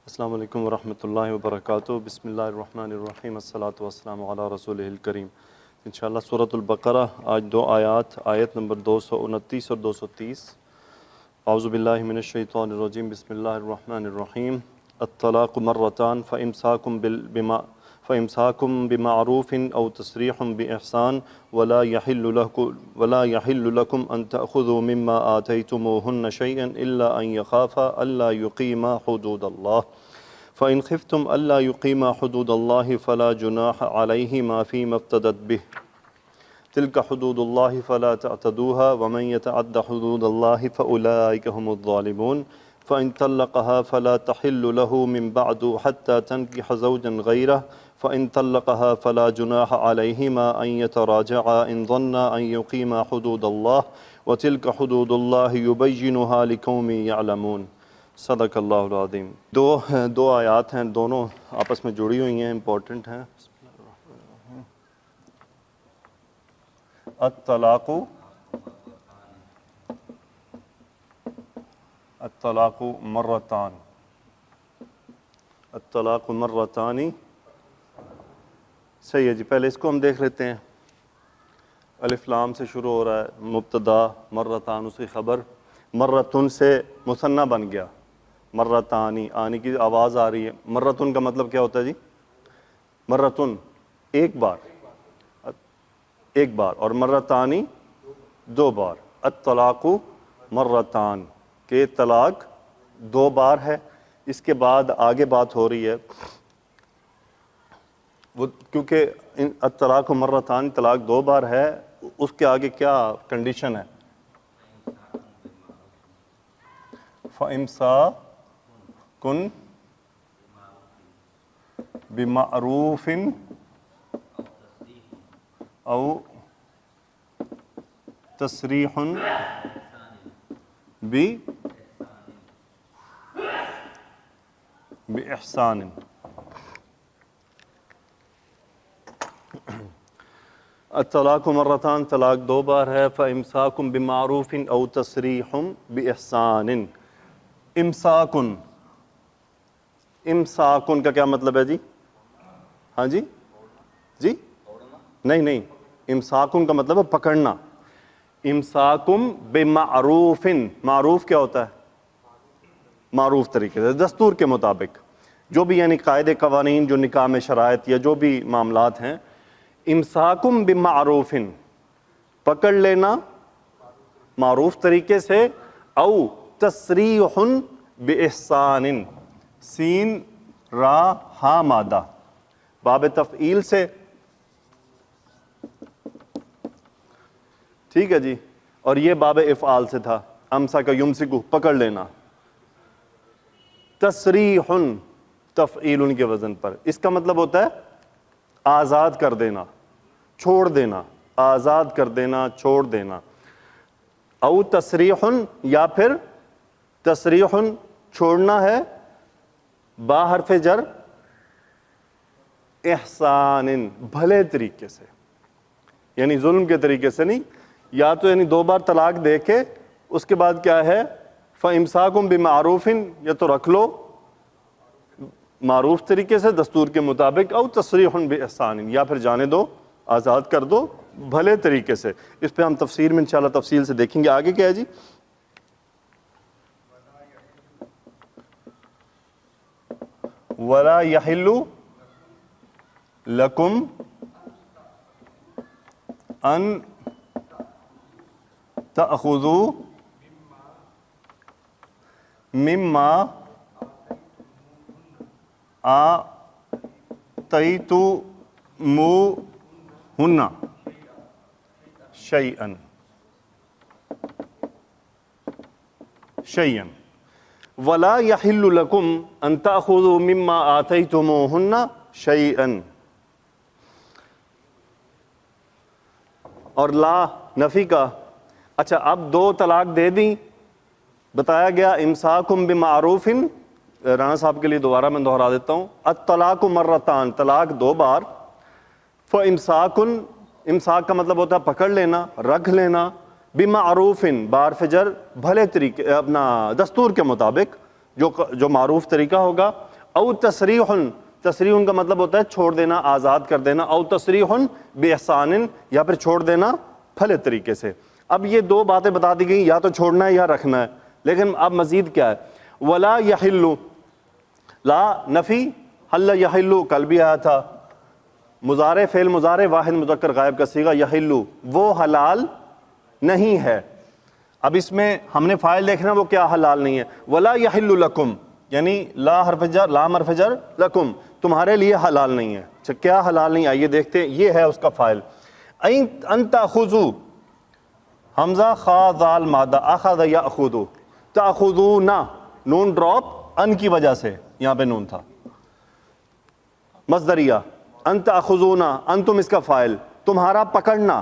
السلام علیکم ورحمۃ اللہ وبرکاتہ۔ بسم اللہ الرحمن الرحیم، الصلاۃ والسلام علی رسولہ الکریم۔ انشاءاللہ سورۃ البقرہ آج دو آیات، آیت نمبر 229 اور 230۔ اعوذ باللہ من الشیطان الرجیم، بسم اللہ الرحمن الرحیم۔ الطلاق مرتان فإمساكم بمعروف أو تسريح بإحسان ولا يحل لكم أن تأخذوا مما آتيتموهن شيئا إلا أن يخافا ألا يقيما حدود الله فإن خفتم ألا يقيما حدود الله فلا جناح عليهما فيما افتدت به تلك حدود الله فلا تعتدوها ومن يتعد حدود الله فأولئك هم الظالمون فإن طلقها فلا تحل له من بعد حتى تنكح زوجا غيره فإن طلقها فلا جناح عليهما أن يتراجعا إن ظنا أن يقيما حدود الله وتلك حدود الله يبينها لقوم يعلمون۔ صدق اللہ العظیم۔ دو آیات ہیں، دونوں آپس میں جڑی ہوئی ہیں، امپورٹنٹ ہیں۔ الطلاق مرتان، الطلاق مرتانی۔ صحیح ہے جی، پہلے اس کو ہم دیکھ لیتے ہیں۔ الف لام سے شروع ہو رہا ہے، مبتدا مرتان اس کی خبر، مرتن سے مثنیٰ بن گیا، مرتانی آنے کی آواز آ رہی ہے۔ مرتن کا مطلب کیا ہوتا ہے جی؟ مرتن ایک بار، ایک بار، اور مرتانی دو بار۔ الطلاق مرتان کہ طلاق دو بار ہے۔ اس کے بعد آگے بات ہو رہی ہے وہ، کیونکہ الطلاق مرتان طلاق دو بار ہے، اس کے آگے کیا کنڈیشن ہے؟ فَإِمْسَاكٌ بِمَعْرُوفٍ أَوْ تَسْرِيحٌ بِإِحْسَانٍ۔ الطلاق مرتان طلاق دو بار ہے، فَإِمْسَاكٌ بِمَعْرُوفٍ أَوْ تَسْرِيحٌ بِإِحْسَانٍ۔ امساکن، امساکن کا کیا مطلب ہے جی؟ ہاں جی جی نہیں، امساکن کا مطلب ہے پکڑنا۔ امساکم بمعروف، معروف کیا ہوتا ہے؟ معروف طریقے سے، دستور کے مطابق، جو بھی یعنی قاعدے قوانین جو نکاح میں شرائط یا جو بھی معاملات ہیں۔ امساکم بمعروف، پکڑ لینا معروف طریقے سے، او تسریح باحسان، سین را ہا مادہ باب تفعیل سے، ٹھیک ہے جی، اور یہ باب افعال سے تھا، امسک یمسکو پکڑ لینا۔ تسریح تفعیل کے وزن پر، اس کا مطلب ہوتا ہے آزاد کر دینا، چھوڑ دینا، آزاد کر دینا، چھوڑ دینا۔ او تسریح، یا پھر تسریح چھوڑنا ہے، با حرف جر، احسان بھلے طریقے سے، یعنی ظلم کے طریقے سے نہیں، یا تو یعنی دو بار طلاق دے کے اس کے بعد کیا ہے، فَإِمْسَاكُمْ بِمَعْرُوفٍ، یا تو رکھ لو معروف طریقے سے دستور کے مطابق، او تسریح بِإِحْسَانٍ، یا پھر جانے دو، آزاد کر دو بھلے طریقے سے۔ اس پہ ہم تفسیر میں انشاءاللہ تفصیل سے دیکھیں گے۔ آگے کیا ہے جی؟ وَلَا يَحِلُّ لَكُمْ أَن تَأْخُذُوا مِمَّا آتَيْتُمُوهُنَّ شَيْئًا وَلَا يَحِلُّ لَكُمْ أَن تَأْخُذُوا مِمَّا آتَيْتُمُوهُنَّ شَيْئًا، اور لا نفی کا۔ اچھا، اب دو طلاق دے دیں، بتایا گیا امساکم بمعروف، رانا صاحب کے لیے دوبارہ میں دہرا دیتا ہوں، الطلاق مرتان طلاق دو بار، فامساکن، امساک کا مطلب ہوتا ہے پکڑ لینا، رکھ لینا، بمعروف بار فجر بھلے طریقے، اپنا دستور کے مطابق، جو معروف طریقہ ہوگا، او تسریح، تسریح کا مطلب ہوتا ہے چھوڑ دینا، آزاد کر دینا، او تسریح باحسان، یا پھر چھوڑ دینا بھلے طریقے سے۔ اب یہ دو باتیں بتا دی گئی، یا تو چھوڑنا ہے یا رکھنا ہے، لیکن اب مزید کیا ہے؟ ولا یحل، لا نفی، حل یحل کل بھی آیا تھا، مضارع فعل مضارع واحد مذکر غائب کا صیغہ یحل، وہ حلال نہیں ہے۔ اب اس میں ہم نے فاعل دیکھنا وہ کیا حلال نہیں ہے، ولا یحل لکم، یعنی لا حرف جر، لام حرف جر، لکم تمہارے لیے حلال نہیں ہے۔ اچھا کیا حلال نہیں؟ آئیے دیکھتے ہیں، یہ ہے اس کا فاعل، ان تاخذوا، حمزہ خا ذال مادہ، اخذ یاخذ، تاخذون، نون ڈراپ ان کی وجہ سے، یہاں پہ نون تھا، مصدریہ، ان تاخذون، انتم اس کا فاعل، تمہارا پکڑنا،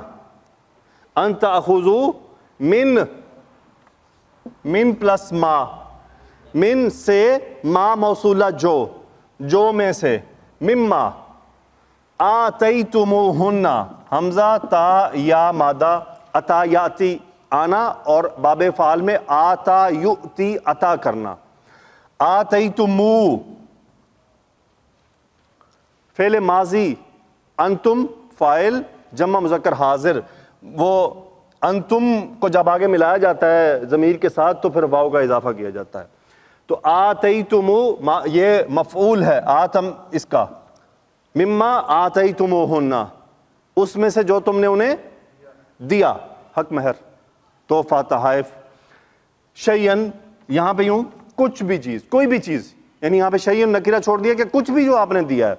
ان تاخذوا من پلس ما، من سے ما موصولہ جو میں سے، مما آتیتموہن، حمزہ تا یا مادہ، عطا یاتی آنا، اور باب فعال میں آتا یؤتی عطا کرنا، آتیتمو فعل ماضی، انتم فاعل جمع مذکر حاضر، وہ انتم کو جب آگے ملایا جاتا ہے ضمیر کے ساتھ تو پھر واو کا اضافہ کیا جاتا ہے، تو آتیتمو یہ مفعول ہے، آتم اس کا، مما آتیتموہن، اس میں سے جو تم نے انہیں دیا، حق مہر، تحفہ، تحائف، شیئن یہاں پہ یوں کچھ بھی چیز، کوئی بھی چیز، یعنی یہاں پہ شیئن نکرہ چھوڑ دیا کہ کچھ بھی جو آپ نے دیا ہے۔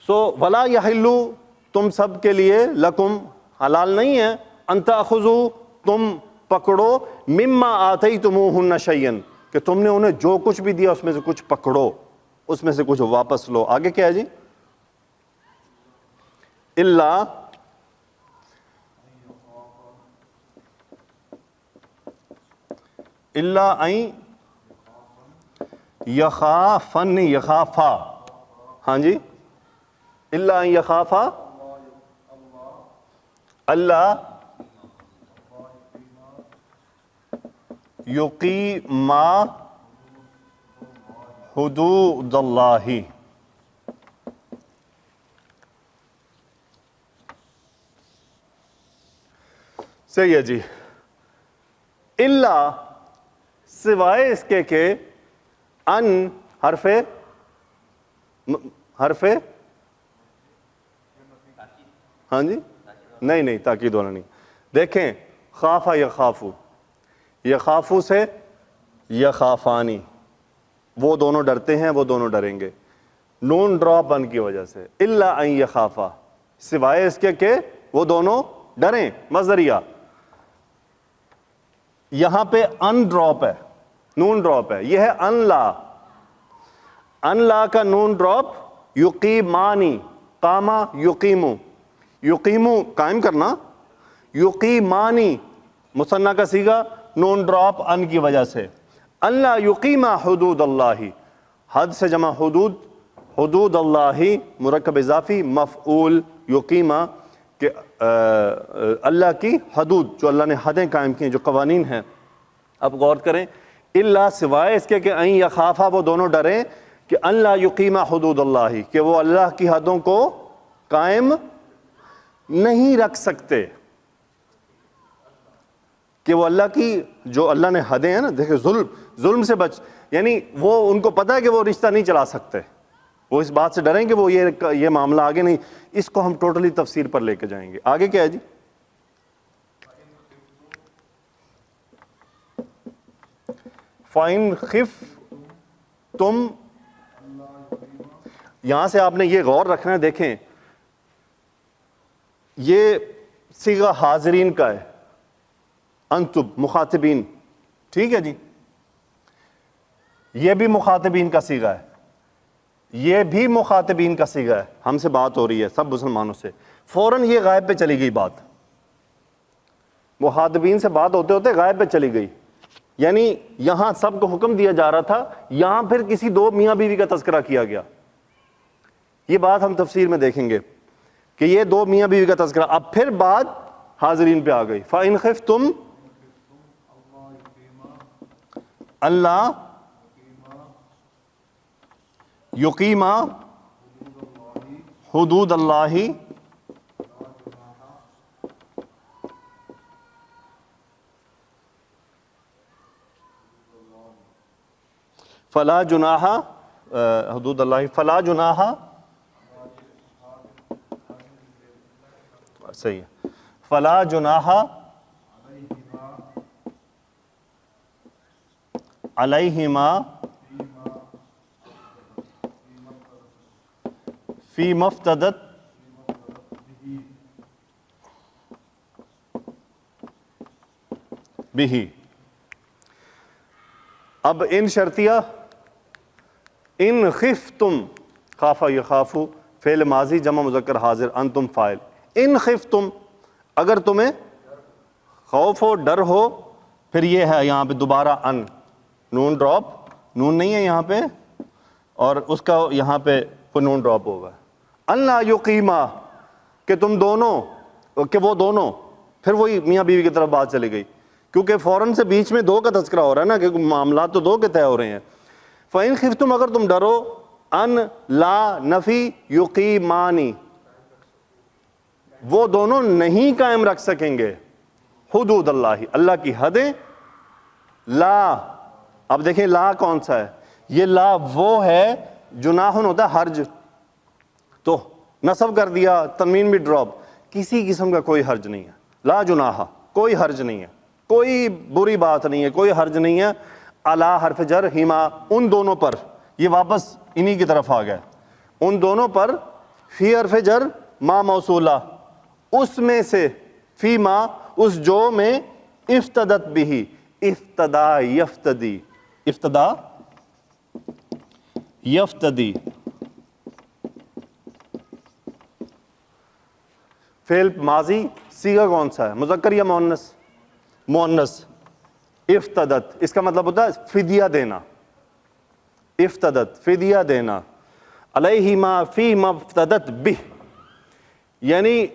سو ولا یحل، تم سب کے لیے، لکم حلال نہیں ہے، ان تاخذوا تم پکڑو، مما آتیتموہن شیئا کہ تم نے انہیں جو کچھ بھی دیا اس میں سے کچھ پکڑو، اس میں سے کچھ واپس لو۔ آگے کیا ہے جی؟ الا ان یخافن، یخافا، ہاں جی، الا ان یخافا اللہ یقیما حدود اللہ، صحیح ہے جی، الا سوائے اس کے کہ ان حرف ہاں جی، نہیں تاکید والا نہیں، دیکھیں خافا یخافو، یخافو سے یخافانی، وہ دونوں ڈرتے ہیں، وہ دونوں ڈریں گے، نون ڈراپ ان کی وجہ سے، الا ان یخافا سوائے اس کے کہ وہ دونوں ڈریں، مصدریہ، یہاں پہ ان ڈراپ ہے، نون ڈراپ ہے، یہ ہے ان لا کا نون ڈراپ، یقیمانی، قاما یقیمو، یقیمو قائم کرنا، یقیمانی مثنیٰ کا صیغہ، نون ڈراپ ان کی وجہ سے، اللہ یقیما حدود اللہ، حد سے جمع حدود، حدود اللہ مرکب اضافی، مفعول یقیما کہ اللہ کی حدود، جو اللہ نے حدیں قائم کی ہیں، جو قوانین ہیں۔ اب غور کریں، الا سوائے اس کے کہ ان یخافا وہ دونوں ڈریں کہ اللہ یقیما حدود اللہ، کہ وہ اللہ کی حدوں کو قائم نہیں رکھ سکتے، کہ وہ اللہ کی جو اللہ نے حدیں ہیں نا، دیکھیں ظلم سے بچ، یعنی وہ ان کو پتہ ہے کہ وہ رشتہ نہیں چلا سکتے، وہ اس بات سے ڈریں کہ وہ یہ معاملہ آگے نہیں، اس کو ہم ٹوٹلی تفسیر پر لے کے جائیں گے۔ آگے کیا ہے جی؟ فَإِنْ خِفْتُمْ، یہاں سے آپ نے یہ غور رکھنا ہے، دیکھیں یہ صیغہ حاضرین کا ہے، انتم مخاطبین، ٹھیک ہے جی، یہ بھی مخاطبین کا صیغہ ہے، یہ بھی مخاطبین کا صیغہ ہے، ہم سے بات ہو رہی ہے سب مسلمانوں سے، فوراً یہ غائب پہ چلی گئی بات، مخاطبین سے بات ہوتے ہوتے غائب پہ چلی گئی، یعنی یہاں سب کو حکم دیا جا رہا تھا، یہاں پھر کسی دو میاں بیوی کا تذکرہ کیا گیا، یہ بات ہم تفسیر میں دیکھیں گے کہ یہ دو میاں بیوی کا تذکرہ، اب پھر بات حاضرین پہ آ گئی، فَإِنْ خِفْتُمْ اللہ یقیم حدود اللہ فلا جناح حدود اللہ فلا جناح صحیح ہے فلا جناح علیہما فی مفتدت بھی. اب ان شرطیہ ان خفتم خافا یخافو فعل ماضی جمع مذکر حاضر انتم فاعل. ان خفتم اگر تمہیں خوف ہو ڈر ہو پھر یہ ہے یہاں پہ دوبارہ ان نون ڈراپ نون نہیں ہے یہاں پہ اور اس کا یہاں پہ نون ڈراپ ہوگا. اللہ یقیما کہ تم دونوں کہ وہ دونوں پھر وہی میاں بیوی کی طرف بات چلی گئی کیونکہ فوراً سے بیچ میں دو کا تذکرہ ہو رہا ہے نا کہ معاملات تو دو کے طے ہو رہے ہیں. فَإِنْ خِفْتُمْ اگر تم ڈرو ان لا نفی یقیمانی وہ دونوں نہیں قائم رکھ سکیں گے حدود اللہ اللہ کی حدیں. لا اب دیکھیں لا کون سا ہے یہ لا وہ ہے جناحن ہوتا ہے حرج تو نصب کر دیا تنوین بھی ڈراپ کسی قسم کا کوئی حرج نہیں ہے. لا جناح کوئی حرج نہیں ہے کوئی بری بات نہیں ہے کوئی حرج نہیں ہے. علی حرف جر ہما ان دونوں پر یہ واپس انہی کی طرف آ گیا ان دونوں پر فی حرف جر ما موصولہ اس میں سے فی ما اس جو میں افتدت بھی افتدا یفتدی افتدا یفتدی فعل ماضی صیغہ کون سا ہے مذکر یا مؤنث مؤنث افتدت اس کا مطلب ہوتا ہے فدیہ دینا افتدت فدیہ دینا علیہما فی ما افتدت بہ یعنی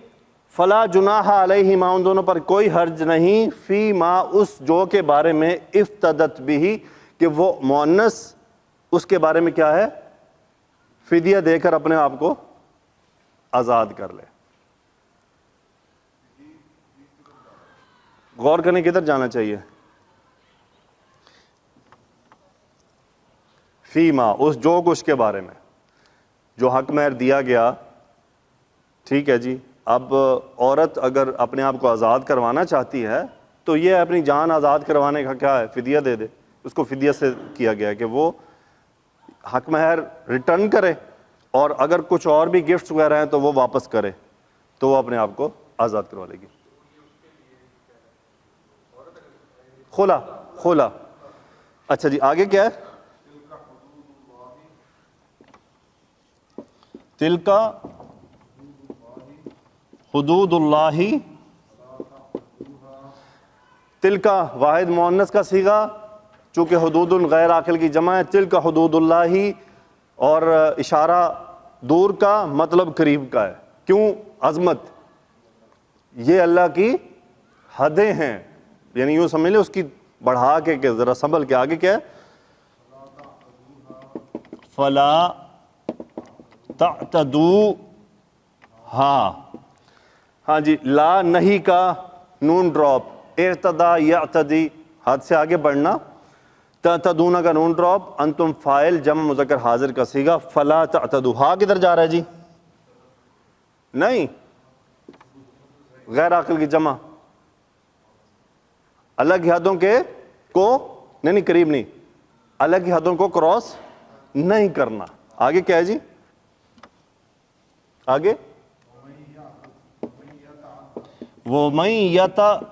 فلا جناح علیہما ان دونوں پر کوئی حرج نہیں فی ما اس جو کے بارے میں افتدت بھی کہ وہ مؤنث اس کے بارے میں کیا ہے فدیہ دے کر اپنے آپ کو آزاد کر لے. غور کرنے کدھر جانا چاہیے فیما اس جو کچھ کے بارے میں جو حق مہر دیا گیا ٹھیک ہے جی. اب عورت اگر اپنے آپ کو آزاد کروانا چاہتی ہے تو یہ اپنی جان آزاد کروانے کا کیا ہے فدیہ دے دے. اس کو فدیہ سے کیا گیا ہے کہ وہ حق مہر ریٹرن کرے اور اگر کچھ اور بھی گفٹس وغیرہ ہیں تو وہ واپس کرے تو وہ اپنے آپ کو آزاد کروا لے گی. خلا خلا اچھا جی آگے کیا ہے تلکا حدود اللہ تلکا واحد مؤنث کا صیغہ چونکہ حدود غیر عاقل کی جمع ہے تلکا حدود اللہ اور اشارہ دور کا مطلب قریب کا ہے. کیوں عظمت یہ اللہ کی حدیں ہیں یعنی یوں سمجھ لیں اس کی بڑھا کے کہ ذرا سنبھل کے آگے کیا ہے فلا تعتدوا ہاں جی لا نہیں کا نون ڈراپ ارتدا یعتدی حد سے آگے بڑھنا تعتدون کا نون ڈراپ انتم فاعل جمع مذکر حاضر کا صیغہ فلا تعتدوا ہاں کدھر جا رہا ہے جی نہیں غیر عاقل کی جمع الگ کی حدوں کے کو نہیں قریب نہیں الگ کی حدوں کو کراس نہیں کرنا. آگے کیا ہے جی آگے وَمَن يَتَعَدَّ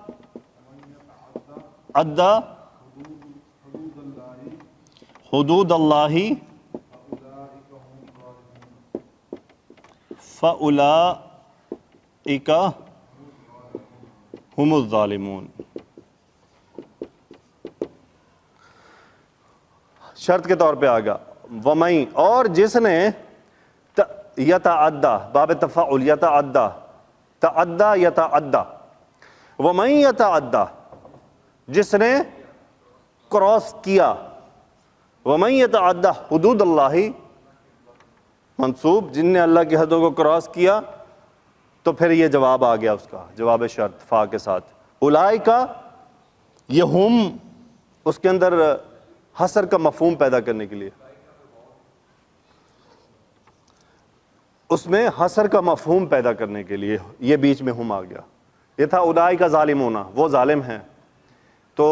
حدود اللہ فَأُولَئِكَ هُمُ الظَّالِمُونَ. شرط کے طور پہ آگا وَمَن اور جس نے یتعدی باب تفاعل یتعدی تعدی یتعدی وَمَن یتعدی جس نے کراس کیا وَمَن یتعدی حدود اللہ منصوب، جن نے اللہ کی حدوں کو کراس کیا، تو پھر یہ جواب آ گیا اس کا، جواب شرط فا کے ساتھ. اولئکا، یہ ہم اس کے اندر حصر کا مفہوم پیدا کرنے کے لیے، اس میں حصر کا مفہوم پیدا کرنے کے لیے یہ بیچ میں ہم آ گیا. یہ تھا اولئکا ظالمون، وہ ظالم ہیں. تو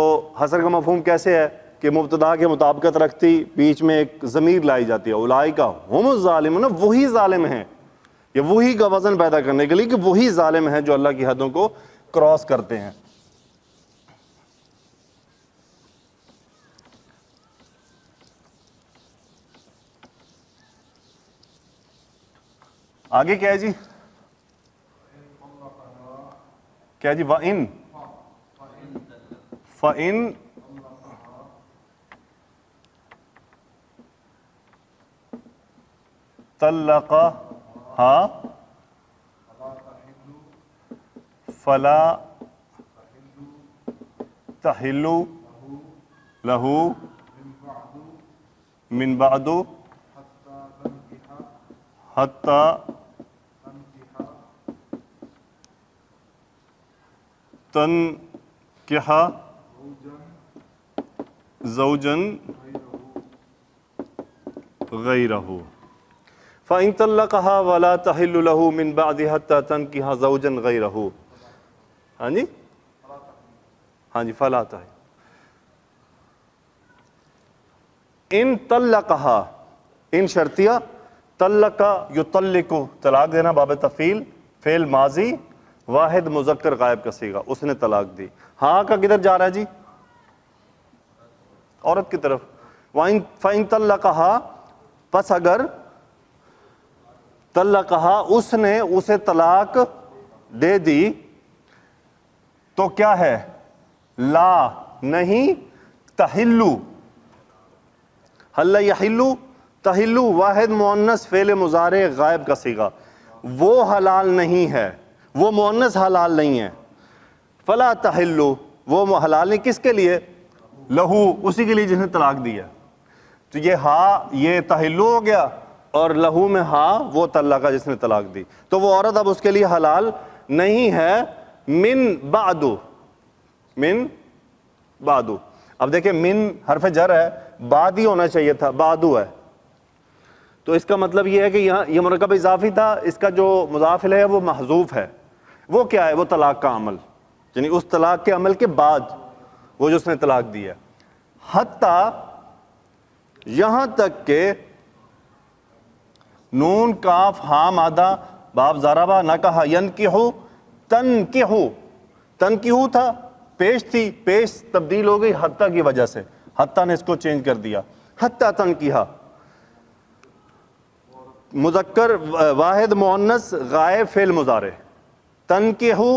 حصر کا مفہوم کیسے ہے کہ مبتدا کے مطابقت رکھتی بیچ میں ایک ضمیر لائی جاتی ہے، اولئکا ہم الظالمون، وہی ظالم ہیں. یہ وہی کا وزن پیدا کرنے کے لیے کہ وہی ظالم ہیں جو اللہ کی حدوں کو کراس کرتے ہیں. آگے کیا ہے جی؟ کیا جی؟ وَإِن فَإِن طَلَّقَهَا فَلَا تَحِلُّ لَهُ مِن بَعْدُ حَتَّى تنکح زوجن غیرہ. فَإِن طَلَّقَهَا وَلَا تَحِلُّ لَهُ مِن بَعْدِ حَتَّى تَنکح زوجن غیرہ. ہاں جی، ہاں جی، فَلَا تَحِلُّ. ان طلقها، ان شرطیہ، طلق یطلق، طلاق دینا، باب تفعیل، فعل ماضی، واحد مذکر غائب کا صیغہ، اس نے طلاق دی. ہاں کا کدھر جا رہا ہے جی؟ عورت کی طرف. فَإِن طَلَّقَهَا، پس اگر طلقها، اس نے اسے طلاق دے دی، تو کیا ہے؟ لا، نہیں، تحلو، حل یحلو، تحلو واحد مؤنث فعل مضارع غائب کا صیغہ، وہ حلال نہیں ہے، وہ مؤنث حلال نہیں ہے. فلا تحلو، وہ حلال نہیں، کس کے لیے؟ لہو، اسی کے لیے جس نے طلاق دی ہے. تو یہ ہا، یہ تحلو ہو گیا، اور لہو میں ہا، وہ طلقہ جس نے طلاق دی. تو وہ عورت اب اس کے لیے حلال نہیں ہے. من بعدو، من بعدو. اب دیکھیں من حرف جر ہے، بعد ہی ہونا چاہیے تھا، بعدو ہے. تو اس کا مطلب یہ ہے کہ یہاں یہ مرکب اضافی تھا، اس کا جو مضاف الیہ ہے وہ محذوف ہے. وہ کیا ہے؟ وہ طلاق کا عمل، یعنی اس طلاق کے عمل کے بعد وہ جو اس نے طلاق دی ہے. حتیٰ، یہاں تک کہ نون کاف ہا مادہ باب ضربہ نہ کہا، ینکحو، تنکحو، تنکحو تھا، پیش تھی، پیش تبدیل ہو گئی حتیٰ کی وجہ سے، حتیٰ نے اس کو چینج کر دیا. حتیٰ تنکحہ، مذکر واحد مؤنث غائب فعل مضارع. تنکحو،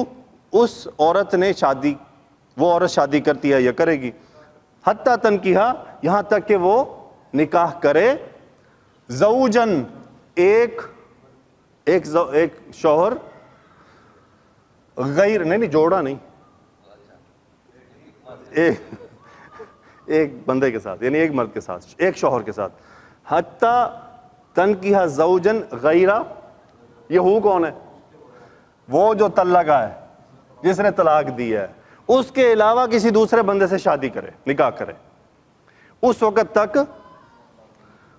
اس عورت نے شادی، وہ عورت شادی کرتی ہے یا کرے گی. حتیٰ تنکحہ، یہاں تک کہ وہ نکاح کرے. زوجن، ایک شوہر، غیر، نہیں جوڑا نہیں، ایک بندے کے ساتھ، یعنی ایک مرد کے ساتھ، ایک شوہر کے ساتھ. حتیٰ تنکحہ زوجن غیرہ، یہ ہو کون ہے؟ وہ جو طلقہ ہے، جس نے طلاق دی ہے، اس کے علاوہ کسی دوسرے بندے سے شادی کرے، نکاح کرے، اس وقت تک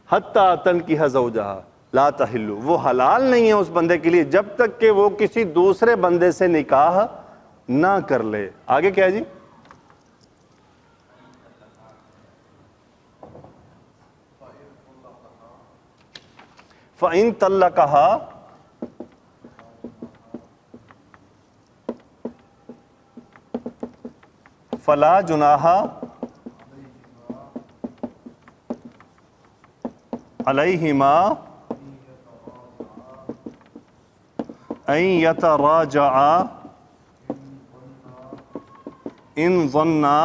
حتیٰ تنکحہ زوجہا لا تحل، وہ حلال نہیں ہے اس بندے کے لیے جب تک کہ وہ کسی دوسرے بندے سے نکاح نہ کر لے. آگے کیا ہے جی؟ فَإِن طَلَّقَهَا، فَلَا جُنَاحَ عَلَيْهِمَا أَن يَتَرَاجَعَا إِن ظَنَّا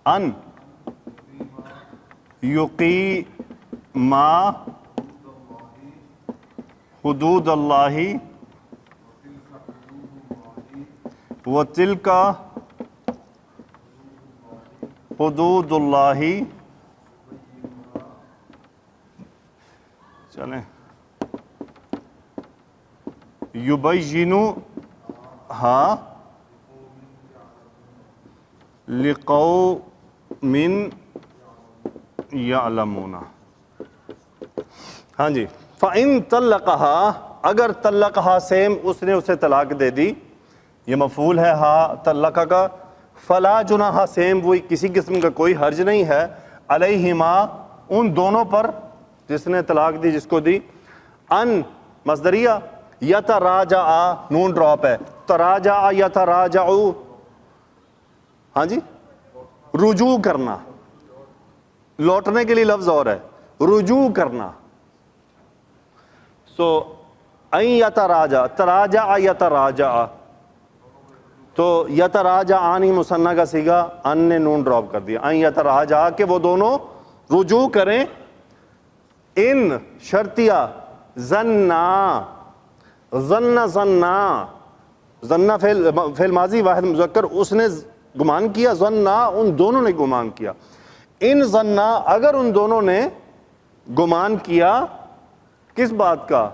أَن يُقِيمَا حدود اللہ وَتِلْكَ حدود اللہ چلیں یبینو ہاں لقوم یعلمون. ہاں جی. فَإِن طَلَّقَهَا اگر طلقہا سیم اس نے اسے طلاق دے دی، یہ مفعول ہے ہا طلقہ کا. فلا جناح سیم وہی کسی قسم کا کوئی حرج نہیں ہے علیہما ان دونوں پر جس نے طلاق دی جس کو دی. ان مصدریہ یتراجعا نون ڈراپ ہے، تراجع یتراجعو ہاں جی رجوع کرنا، لوٹنے کے لیے لفظ اور ہے رجوع کرنا. سو این یتراجع تراجع یتراجع تو یتراجعانی مثنیٰ کا صیغہ ان نے نون ڈراپ کر دیا. این یتراجع کہ وہ دونوں رجوع کریں. ان شرطیہ ظنا ظن ظنا ظنا فعل ماضی واحد مذکر اس نے گمان کیا، ظنا ان دونوں نے گمان کیا. ان ظنا اگر ان دونوں نے گمان کیا کس بات کا؟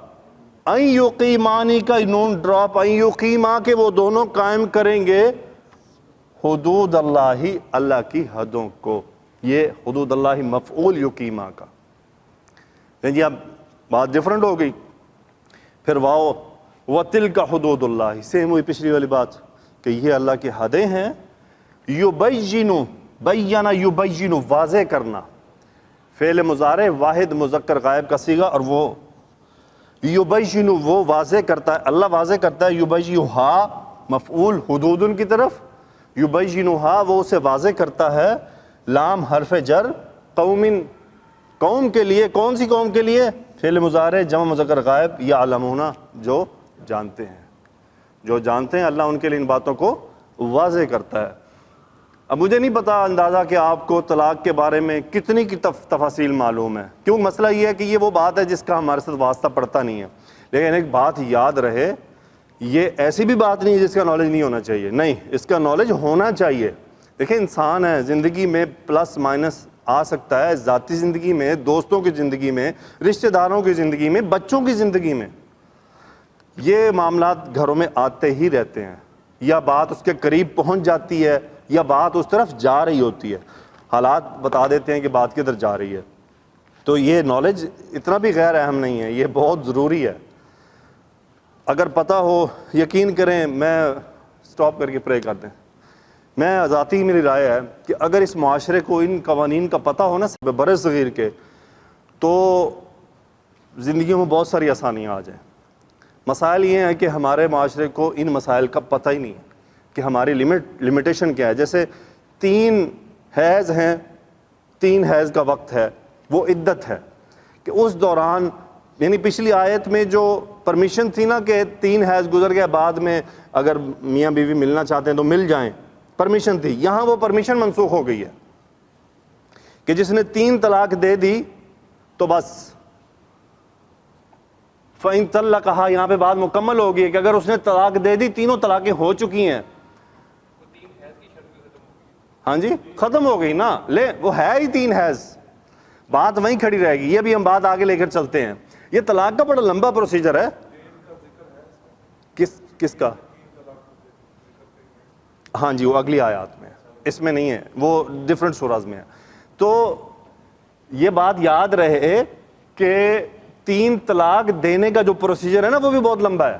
این یقیمانی کا نون ڈراپ، این یقیما کہ وہ دونوں قائم کریں گے حدود اللہ اللہ کی حدوں کو. یہ حدود اللہ مفعول یقیما کا. جی اب بات ڈفرنٹ ہو گئی. پھر واؤ وَتِلْكَ حدود اللہ سیم ہوئی پچھلی والی بات کہ یہ اللہ کی حدیں ہیں. یبینو بینا یبینو واضح کرنا، فعل مضارع واحد مذکر غائب کا صیغہ اور وہ یبینو وہ واضح کرتا ہے، اللہ واضح کرتا ہے. یبینوہا مفعول حدود کی طرف، یبینوہا وہ اسے واضح کرتا ہے. لام حرف جر قوم قوم کے لیے، کون سی قوم کے لیے؟ فعل مضارع جمع مذکر غائب یعلمون جو جانتے ہیں، جو جانتے ہیں اللہ ان کے لیے ان باتوں کو واضح کرتا ہے. اب مجھے نہیں پتا اندازہ کہ آپ کو طلاق کے بارے میں کتنی کی تفاصیل معلوم ہے، کیوں مسئلہ یہ ہے کہ یہ وہ بات ہے جس کا ہمارے ساتھ واسطہ پڑتا نہیں ہے. لیکن ایک بات یاد رہے، یہ ایسی بھی بات نہیں ہے جس کا نالج نہیں ہونا چاہیے، نہیں اس کا نالج ہونا چاہیے. دیکھیں انسان ہے، زندگی میں پلس مائنس آ سکتا ہے، ذاتی زندگی میں، دوستوں کی زندگی میں، رشتہ داروں کی زندگی میں، بچوں کی زندگی میں یہ معاملات گھروں میں آتے ہی رہتے ہیں. یا بات اس کے قریب پہنچ جاتی ہے یا بات اس طرف جا رہی ہوتی ہے، حالات بتا دیتے ہیں کہ بات کدھر جا رہی ہے. تو یہ نالج اتنا بھی غیر اہم نہیں ہے، یہ بہت ضروری ہے. اگر پتہ ہو یقین کریں، میں سٹاپ کر کے پرے کر دیں، میں ذاتی میری رائے ہے کہ اگر اس معاشرے کو ان قوانین کا پتہ ہو نا بر صغیر کے، تو زندگیوں میں بہت ساری آسانیاں آ جائیں. مسائل یہ ہیں کہ ہمارے معاشرے کو ان مسائل کا پتہ ہی نہیں ہے کہ ہماری لمیٹیشن کیا ہے. جیسے 3 حیض ہیں، 3 حیض کا وقت ہے، وہ عدت ہے کہ اس دوران، یعنی پچھلی آیت میں جو پرمیشن تھی نا کہ 3 حیض گزر گئے بعد میں اگر میاں بیوی ملنا چاہتے ہیں تو مل جائیں، پرمیشن تھی. یہاں وہ پرمیشن منسوخ ہو گئی ہے کہ جس نے 3 طلاق دے دی تو بس فَإِن طَلَّقَهَا یہاں پہ بات مکمل ہوگی کہ اگر اس نے طلاق دے دی، تینوں طلاقیں ہو چکی ہیں. ہاں جی ختم ہو گئی نا، لے وہ ہے ہی 3 حیض، بات وہیں کھڑی رہے گی. یہ بھی ہم بات آگے لے کر چلتے ہیں. یہ طلاق کا بڑا لمبا پروسیجر ہے. کس کا؟ ہاں جی وہ اگلی آیات میں، اس میں نہیں ہے، وہ ڈفرنٹ سوراز میں ہے. تو یہ بات یاد رہے کہ 3 طلاق دینے کا جو پروسیجر ہے نا وہ بھی بہت لمبا ہے.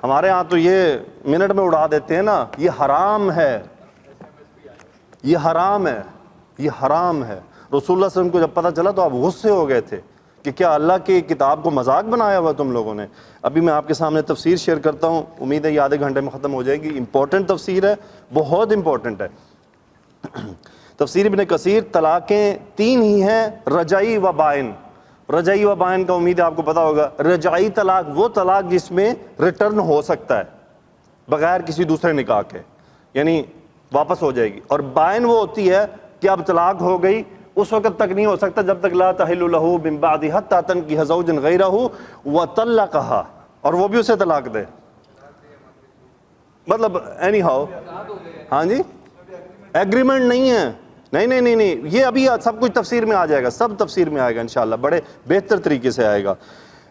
ہمارے ہاں تو یہ منٹ میں اڑا دیتے ہیں نا، یہ حرام ہے، یہ حرام ہے، یہ حرام ہے. رسول اللہ صلی اللہ علیہ وسلم کو جب پتہ چلا تو آپ غصے ہو گئے تھے کہ کیا اللہ کی کتاب کو مذاق بنایا ہوا تم لوگوں نے. ابھی میں آپ کے سامنے تفسیر شیئر کرتا ہوں، امید ہے یہ آدھے گھنٹے میں ختم ہو جائے گی. امپورٹنٹ تفسیر ہے، بہت امپورٹنٹ ہے. تفسیر ابن کثیر، طلاقیں 3 ہی ہیں، رجعی و بائن. رجعی و بائن کا امید ہے آپ کو پتا ہوگا. رجعی طلاق وہ طلاق جس میں ریٹرن ہو سکتا ہے بغیر کسی دوسرے نکاح کے، یعنی واپس ہو جائے گی. اور بائن وہ ہوتی ہے کہ اب طلاق ہو گئی، اس وقت تک نہیں ہو سکتا جب تک لا تحل لہ من بعد حتی تنکح زوجا غیرہ وطلقها، اور وہ بھی اسے طلاق دے. مطلب اینی ہاؤ، ہاں جی ایگریمنٹ نہیں ہے، نہیں نہیں نہیں نہیں، یہ ابھی سب کچھ تفسیر میں آ جائے گا، سب تفسیر میں آئے گا انشاءاللہ، بڑے بہتر طریقے سے آئے گا۔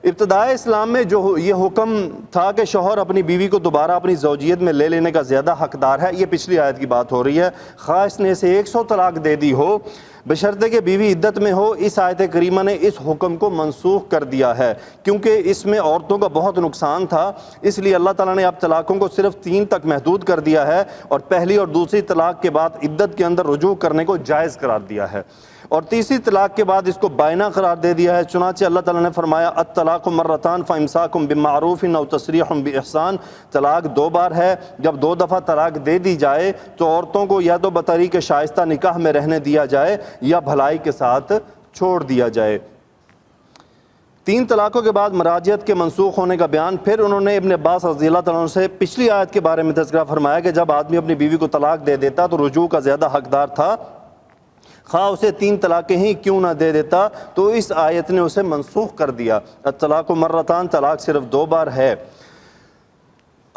ابتدائے اسلام میں جو یہ حکم تھا کہ شوہر اپنی بیوی کو دوبارہ اپنی زوجیت میں لے لینے کا زیادہ حقدار ہے، یہ پچھلی آیت کی بات ہو رہی ہے، خواہ اس نے اسے 100 طلاق دے دی ہو بشرطے کہ بیوی عدت میں ہو۔ اس آیت کریمہ نے اس حکم کو منسوخ کر دیا ہے کیونکہ اس میں عورتوں کا بہت نقصان تھا، اس لیے اللہ تعالیٰ نے اب طلاقوں کو صرف 3 تک محدود کر دیا ہے اور پہلی اور دوسری طلاق کے بعد عدت کے اندر رجوع کرنے کو جائز قرار دیا ہے، اور تیسری طلاق کے بعد اس کو بائنہ قرار دے دیا ہے۔ چنانچہ اللہ تعالیٰ نے فرمایا الطلاق مرتان فامساک بمعروف او تسریح باحسان، طلاق 2 بار ہے، جب 2 دفعہ طلاق دے دی جائے تو عورتوں کو یا تو بطریق شائستہ نکاح میں رہنے دیا جائے یا بھلائی کے ساتھ چھوڑ دیا جائے۔ 3 طلاقوں کے بعد مراجعت کے منسوخ ہونے کا بیان، پھر انہوں نے ابن عباس رضی اللہ تعالیٰ عنہ سے پچھلی آیت کے بارے میں تذکرہ فرمایا کہ جب آدمی اپنی بیوی کو طلاق دے دیتا تو رجوع کا زیادہ حقدار تھا، خواہ اسے 3 طلاقیں ہی کیوں نہ دے دیتا، تو اس آیت نے اسے منسوخ کر دیا۔ الطلاق مرتان، طلاق صرف 2 بار ہے۔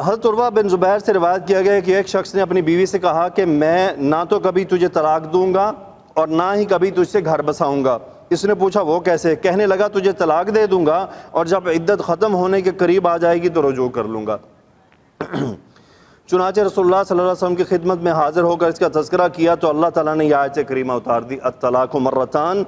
حضرت عروہ بن زبیر سے روایت کیا گیا کہ ایک شخص نے اپنی بیوی سے کہا کہ میں نہ تو کبھی تجھے طلاق دوں گا اور نہ ہی کبھی تجھ سے گھر بساؤں گا۔ اس نے پوچھا وہ کیسے؟ کہنے لگا تجھے طلاق دے دوں گا اور جب عدت ختم ہونے کے قریب آ جائے گی تو رجوع کر لوں گا۔ چنانچہ رسول اللہ صلی اللہ علیہ وسلم کی خدمت میں حاضر ہو کر اس کا تذکرہ کیا تو اللہ تعالیٰ نے یہ آیت کریمہ اتار دی الطلاق مرتان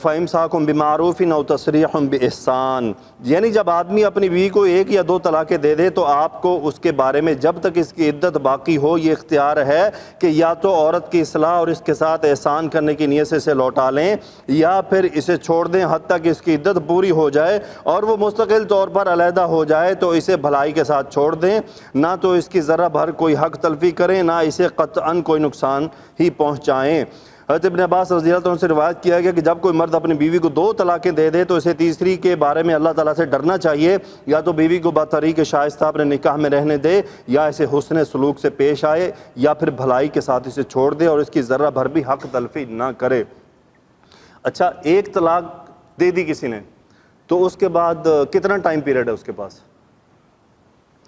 فامساک بمعروف او تسریح باحسان، یعنی جب آدمی اپنی بیوی کو 1 یا 2 طلاقیں دے دے تو آپ کو اس کے بارے میں جب تک اس کی عدت باقی ہو یہ اختیار ہے کہ یا تو عورت کی اصلاح اور اس کے ساتھ احسان کرنے کی نیت سے اسے لوٹا لیں یا پھر اسے چھوڑ دیں حتیٰ کہ اس کی عدت پوری ہو جائے اور وہ مستقل طور پر علیحدہ ہو جائے تو اسے بھلائی کے ساتھ چھوڑ دیں، نہ تو اس کی ذرہ بھر کوئی حق تلفی کریں نہ اسے قطعاً کوئی نقصان ہی پہنچائیں۔ حضرت ابن عباس رضی اللہ عنہ سے روایت کیا گیا کہ جب کوئی مرد اپنی بیوی کو 2 طلاقیں دے دے تو اسے تیسری کے بارے میں اللہ تعالیٰ سے ڈرنا چاہیے، یا تو بیوی کو بطریق شائستہ اپنے نکاح میں رہنے دے یا اسے حسن سلوک سے پیش آئے یا پھر بھلائی کے ساتھ اسے چھوڑ دے اور اس کی ذرہ بھر بھی حق تلفی نہ کرے۔ اچھا، 1 طلاق دے دی کسی نے تو اس کے بعد کتنا ٹائم پیریڈ ہے اس کے پاس؟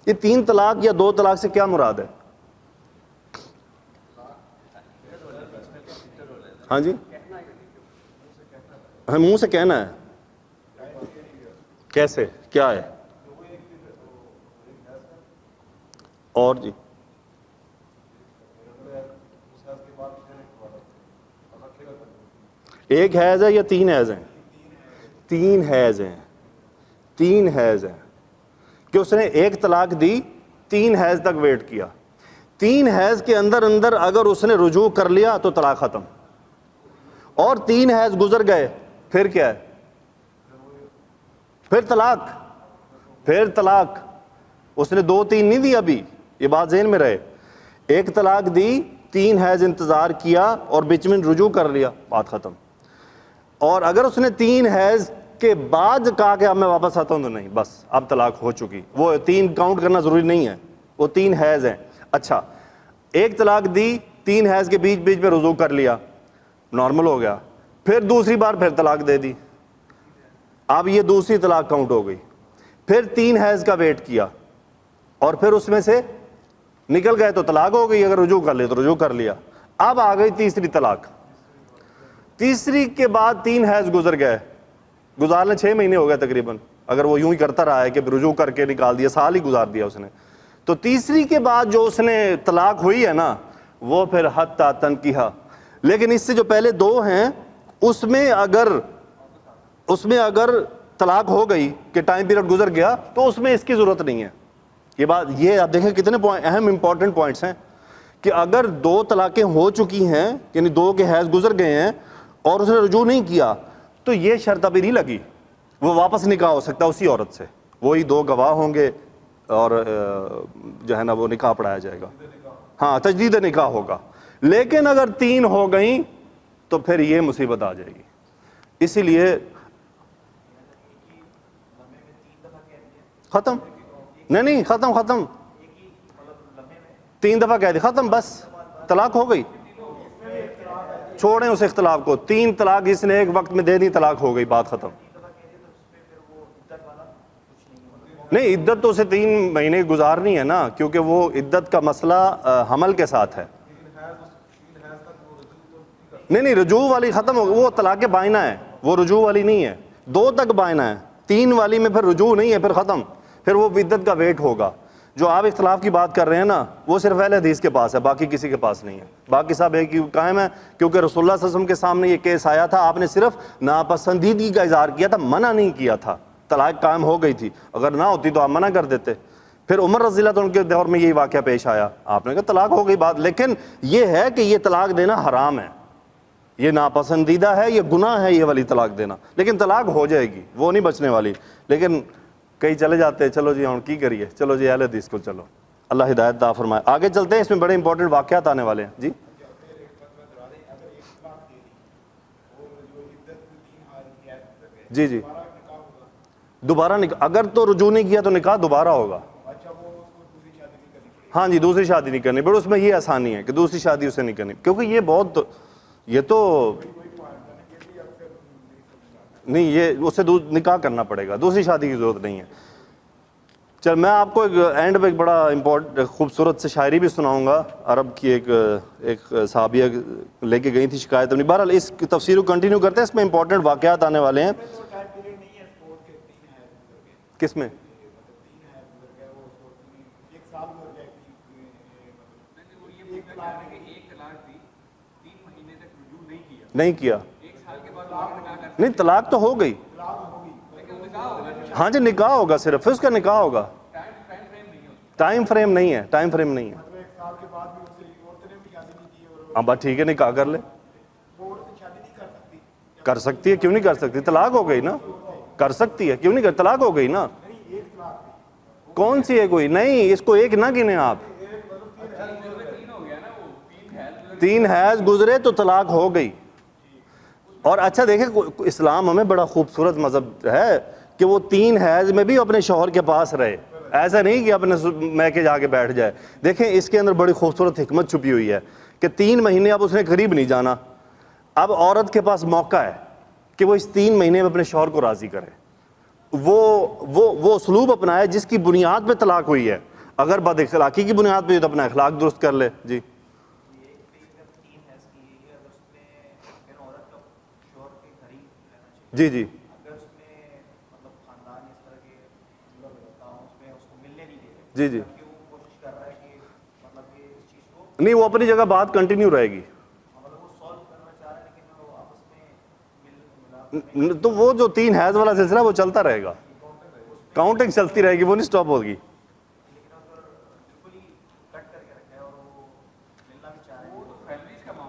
یہ 3 طلاق یا 2 طلاق سے کیا مراد ہے؟ ہاں جی، ہاں منہ سے کہنا ہے، کیسے کیا ہے؟ اور جی ایک حیض ہے یا 3 حیض ہیں؟ 3 حیض ہیں، 3 حیض ہیں کہ اس نے 1 طلاق دی، 3 حیض تک ویٹ کیا، 3 حیض کے اندر اگر اس نے رجوع کر لیا تو طلاق ختم، اور 3 حیض گزر گئے پھر کیا ہے؟ پھر طلاق۔ اس نے 2-3 نہیں دی، ابھی یہ بات ذہن میں رہے، 1 طلاق دی، 3 حیض انتظار کیا اور بیچ میں رجوع کر لیا، بات ختم۔ اور اگر اس نے 3 حیض کے بعد کہا کہ اب میں واپس آتا ہوں تو نہیں، بس اب طلاق ہو چکی، وہ 3 کاؤنٹ کرنا ضروری نہیں ہے، وہ 3 حیض ہیں۔ اچھا، 1 طلاق دی، 3 حیض کے بیچ میں رجوع کر لیا، نارمل ہو گیا، پھر دوسری بار پھر طلاق دے دی، اب یہ دوسری طلاق کاؤنٹ ہو گئی، پھر 3 حیض کا ویٹ کیا اور پھر اس میں سے نکل گئے تو طلاق ہو گئی، اگر رجوع کر لیا تو رجوع کر لیا، اب آ گئی تیسری طلاق، تیسری کے بعد 3 حیض گزر گئے، گزارنے 6 مہینے ہو گئے تقریباً، اگر وہ یوں ہی کرتا رہا ہے کہ رجوع کر کے نکال دیا، سال ہی گزار دیا اس نے، تو تیسری کے بعد جو اس نے طلاق ہوئی ہے نا وہ پھر حتی تنکیہ، لیکن اس سے جو پہلے 2 ہیں اس میں اگر طلاق ہو گئی کہ ٹائم پیریڈ گزر گیا تو اس میں اس کی ضرورت نہیں ہے۔ یہ بات، یہ آپ دیکھیں کتنے اہم امپورٹنٹ پوائنٹس ہیں کہ اگر 2 طلاقیں ہو چکی ہیں یعنی 2 کے حیض گزر گئے ہیں اور اس نے رجوع نہیں کیا تو یہ شرط ابھی نہیں لگی، وہ واپس نکاح ہو سکتا اسی عورت سے، وہی 2 گواہ ہوں گے اور جو ہے نا وہ نکاح پڑھایا جائے گا، ہاں تجدید نکاح ہوگا، لیکن اگر 3 ہو گئیں تو پھر یہ مصیبت آ جائے گی۔ اسی لیے ختم، نہیں ختم 3 دفعہ کہہ دی، ختم، بس طلاق ہو گئی، چھوڑیں اس اختلاف کو، 3 طلاق اس نے ایک وقت میں دے دی، طلاق ہو گئی، بات ختم۔ نہیں، عدت تو اسے 3 مہینے گزارنی ہے نا، کیونکہ وہ عدت کا مسئلہ حمل کے ساتھ ہے۔ نہیں رجوع والی ختم ہو گئی، وہ طلاق بائنہ ہے، وہ رجوع والی نہیں ہے، 2 تک بائنہ ہے، 3 والی میں پھر رجوع نہیں ہے، پھر ختم، پھر وہ عدت کا ویٹ ہوگا۔ جو آپ اختلاف کی بات کر رہے ہیں نا وہ صرف اہل حدیث کے پاس ہے، باقی کسی کے پاس نہیں ہے، باقی سب ایک ہی قائم ہے، کیونکہ رسول اللہ صلی اللہ علیہ وسلم کے سامنے یہ کیس آیا تھا، آپ نے صرف ناپسندیدگی کا اظہار کیا تھا، منع نہیں کیا تھا، طلاق قائم ہو گئی تھی، اگر نہ ہوتی تو آپ منع کر دیتے۔ پھر عمر رضی اللہ عنہ کے دور میں یہی واقعہ پیش آیا، آپ نے کہا طلاق ہو گئی بات، لیکن یہ ہے کہ یہ طلاق دینا حرام ہے، یہ ناپسندیدہ ہے، یہ گناہ ہے یہ والی طلاق دینا، لیکن طلاق ہو جائے گی، وہ نہیں بچنے والی۔ لیکن کئی چلے جاتے ہیں، چلو جی ہم کی کریے، چلو جی اہل حدیث کو چلو، اللہ ہدایت عطا فرمائے۔ آگے چلتے ہیں، اس میں بڑے امپورٹنٹ واقعات آنے والے ہیں جی۔ جی جی دوبارہ نکاح، اگر تو رجوع نہیں کیا تو نکاح دوبارہ ہوگا۔ ہاں جی دوسری شادی نہیں کرنی، پر اس میں یہ آسانی ہے کہ دوسری شادی اسے نہیں کرنی، کیونکہ یہ بہت، یہ تو نہیں، یہ اسے نکاح کرنا پڑے گا، دوسری شادی کی ضرورت نہیں ہے۔ چل میں آپ کو اینڈ پہ ایک بڑا خوبصورت سے شاعری بھی سناؤں گا، عرب کی ایک صحابیہ لے کے گئی تھی شکایت اپنی۔ بہرحال اس تفسیر کو کنٹینیو کرتے ہیں، اس میں امپورٹنٹ واقعات آنے والے ہیں۔ کس میں؟ نہیں کیا، نہیں طلاق تو ہو گئی، ہاں جی نکاح ہوگا، صرف پھر اس کا نکاح ہوگا، ٹائم فریم نہیں ہے، ٹائم فریم نہیں ہے۔ ہاں بات ٹھیک ہے، نکاح کر لے، کر سکتی ہے، کیوں نہیں کر سکتی، طلاق ہو گئی نا، کر سکتی ہے، کیوں نہیں کر، طلاق ہو گئی نا۔ کون سی ہے کوئی نہیں، اس کو ایک نہ گنے آپ، 3 حیض گزرے تو طلاق ہو گئی۔ اور اچھا دیکھیں اسلام ہمیں بڑا خوبصورت مذہب ہے کہ وہ 3 حیض میں بھی اپنے شوہر کے پاس رہے، ایسا نہیں کہ اپنے میکے جا کے بیٹھ جائے۔ دیکھیں اس کے اندر بڑی خوبصورت حکمت چھپی ہوئی ہے کہ 3 مہینے اب اس نے قریب نہیں جانا، اب عورت کے پاس موقع ہے کہ وہ اس 3 مہینے میں اپنے شوہر کو راضی کرے، وہ اسلوب اپنائے جس کی بنیاد پہ طلاق ہوئی ہے۔ اگر بد اخلاقی کی بنیاد پہ تو اپنا اخلاق درست کر لے جی۔ جی جی جی جی نہیں، وہ اپنی جگہ بات کنٹینیو رہے گی، تو وہ جو 3 حیض والا سلسلہ وہ چلتا رہے گا، کاؤنٹنگ چلتی رہے گی، وہ نہیں سٹاپ ہوگی۔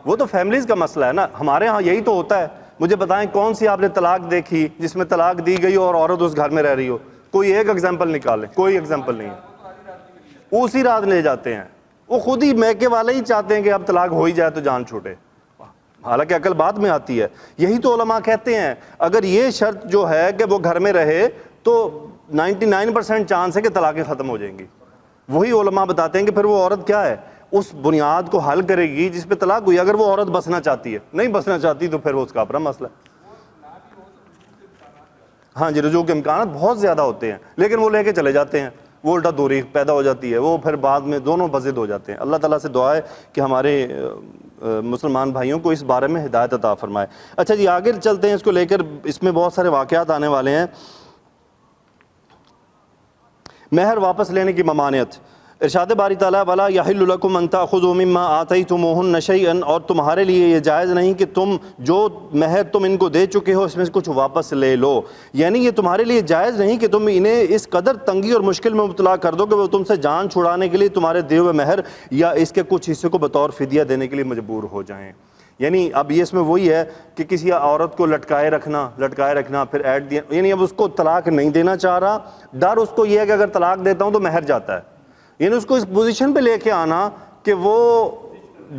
وہ تو فیملیز کا مسئلہ ہے نا، ہمارے ہاں یہی تو ہوتا ہے۔ مجھے بتائیں کون سی آپ نے طلاق دیکھی جس میں طلاق دی گئی اور عورت اس گھر میں رہ رہی ہو؟ کوئی ایک ایگزامپل نکالیں، کوئی ایگزامپل نہیں ہے، اسی رات لے جاتے ہیں، وہ خود ہی میکے والے ہی چاہتے ہیں کہ اب طلاق ہو ہی جائے تو جان چھوٹے، حالانکہ عقل بعد میں آتی ہے۔ یہی تو علماء کہتے ہیں اگر یہ شرط جو ہے کہ وہ گھر میں رہے تو 99% چانس ہے کہ طلاقیں ختم ہو جائیں گی۔ وہی علماء بتاتے ہیں کہ پھر وہ عورت کیا ہے، اس بنیاد کو حل کرے گی جس پہ طلاق ہوئی۔ اگر وہ عورت بسنا چاہتی ہے، نہیں بسنا چاہتی تو پھر وہ اس کا اپنا مسئلہ ہے۔ ہاں جی رجوع کے امکانات بہت زیادہ ہوتے ہیں، لیکن وہ لے کے چلے جاتے ہیں، وہ الٹا دوری پیدا ہو جاتی ہے، وہ پھر بعد میں دونوں بضد ہو جاتے ہیں۔ اللہ تعالیٰ سے دعا ہے کہ ہمارے مسلمان بھائیوں کو اس بارے میں ہدایت عطا فرمائے۔ اچھا جی آگے چلتے ہیں، اس کو لے کر اس میں بہت سارے واقعات آنے والے ہیں۔ مہر واپس لینے کی ممانعت، ارشاد باری تعالیٰ وَلَا يَحِلُّ لَكُمْ أَن تَأْخُذُوا مِمَّا آتَيْتُمُوهُنَّ شَيْئًا، اور تمہارے لیے یہ جائز نہیں کہ تم جو مہر تم ان کو دے چکے ہو اس میں سے کچھ واپس لے لو، یعنی یہ تمہارے لیے جائز نہیں کہ تم انہیں اس قدر تنگی اور مشکل میں مبتلا کر دو کہ وہ تم سے جان چھڑانے کے لیے تمہارے دیے ہوئے مہر یا اس کے کچھ حصے کو بطور فدیہ دینے کے لیے مجبور ہو جائیں۔ یعنی اب یہ اس میں وہی ہے کہ کسی عورت کو لٹکائے رکھنا پھر ایڈ دیا، یعنی اب اس کو طلاق نہیں دینا چاہ رہا، ڈر اس کو یہ ہے کہ اگر طلاق دیتا ہوں تو مہر جاتا ہے، یعنی اس کو اس پوزیشن پہ لے کے آنا کہ وہ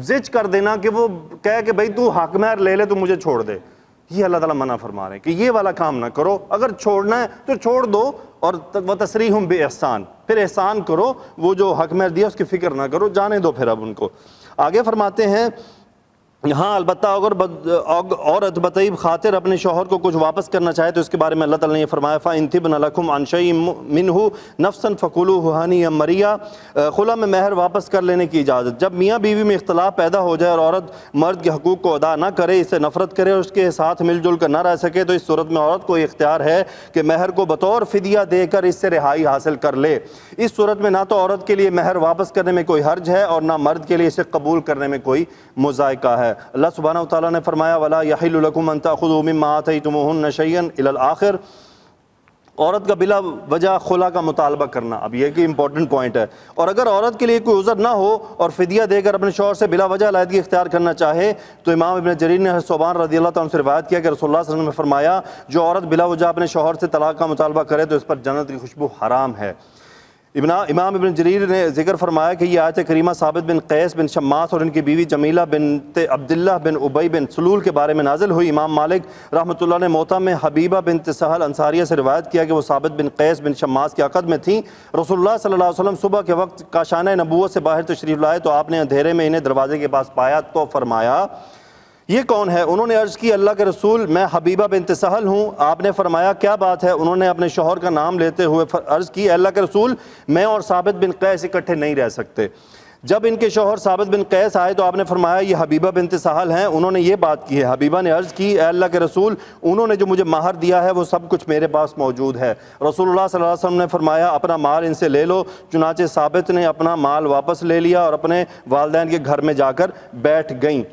زج کر دینا کہ وہ کہے کہ بھائی تو حق مہر لے لے تو مجھے چھوڑ دے۔ یہ اللہ تعالیٰ منع فرما رہے ہیں کہ یہ والا کام نہ کرو، اگر چھوڑنا ہے تو چھوڑ دو، اور وَتَسْرِيحٌ بِإِحْسَان، پھر احسان کرو، وہ جو حق مہر دیا اس کی فکر نہ کرو، جانے دو پھر اب ان کو۔ آگے فرماتے ہیں ہاں البتہ اگر عورت بطیب خاطر اپنے شوہر کو کچھ واپس کرنا چاہے تو اس کے بارے میں اللہ تعالیٰ نے یہ فرمایا فَإِن تِبْنَ لَكُمْ عَنْ شَيْءٍ مِّنْهُ نَفْسًا فَكُلُوهُ هَنِيًّا مَرِيًّا۔ خلا میں مہر واپس کر لینے کی اجازت۔ جب میاں بیوی میں اختلاف پیدا ہو جائے اور عورت مرد کے حقوق کو ادا نہ کرے، اسے نفرت کرے اور اس کے ساتھ مل جل کر نہ رہ سکے، تو اس صورت میں عورت کو اختیار ہے کہ مہر کو بطور فدیہ دے کر اس سے رہائی حاصل کر لے۔ اس صورت میں نہ تو عورت کے لیے مہر واپس کرنے میں کوئی حرج ہے اور نہ مرد کے لیے اسے قبول کرنے میں کوئی مذائقہ ہے۔ اللہ سبحانہ تعالیٰ نے فرمایا وَلَا يَحِلُّ لَكُمْ أَن تَأْخُذُوا مِمَّا آتَيْتُمُوهُنَّ شَيْئًا إِلَى الْآخِرِ۔ عورت کا بلا وجہ خلا کا مطالبہ کرنا، اب یہ کہ امپورٹنٹ پوائنٹ ہے، اور اگر عورت کے لیے کوئی عذر نہ ہو اور فدیہ دے کر اپنے شوہر سے بلا وجہ علیحدگی اختیار کرنا چاہے تو امام ابن جریر نے ثوبان رضی اللہ تعالیٰ عنہ سے روایت کیا کہ رسول اللہ صلی اللہ علیہ وسلم نے فرمایا جو عورت بلا وجہ اپنے شوہر سے طلاق کا مطالبہ کرے تو اس پر جنت کی خوشبو حرام ہے۔ امام ابن جریر نے ذکر فرمایا کہ یہ آیت کریمہ ثابت بن قیس بن شماس اور ان کی بیوی جمیلہ بنت عبداللہ بن ابی بن سلول کے بارے میں نازل ہوئی۔ امام مالک رحمۃ اللہ نے موطا میں حبیبہ بنت سہل انصاریہ سے روایت کیا کہ وہ ثابت بن قیس بن شماس کے عقد میں تھیں۔ رسول اللہ صلی اللہ علیہ وسلم صبح کے وقت کاشانہ نبوت سے باہر تشریف لائے تو آپ نے اندھیرے میں انہیں دروازے کے پاس پایا تو فرمایا یہ کون ہے؟ انہوں نے عرض کی اللہ کے رسول میں حبیبہ بنت سہل ہوں۔ آپ نے فرمایا کیا بات ہے؟ انہوں نے اپنے شوہر کا نام لیتے ہوئے عرض کی اللہ کے رسول میں اور ثابت بن قیس اکٹھے نہیں رہ سکتے۔ جب ان کے شوہر ثابت بن قیس آئے تو آپ نے فرمایا یہ حبیبہ بنت سہل ہیں، انہوں نے یہ بات کی ہے۔ حبیبہ نے عرض کی اے اللہ کے رسول انہوں نے جو مجھے مہر دیا ہے وہ سب کچھ میرے پاس موجود ہے۔ رسول اللہ صلی اللہ علیہ وسلم نے فرمایا اپنا مال ان سے لے لو۔ چنانچہ ثابت نے اپنا مال واپس لے لیا اور اپنے والدین کے گھر میں جا کر بیٹھ گئیں۔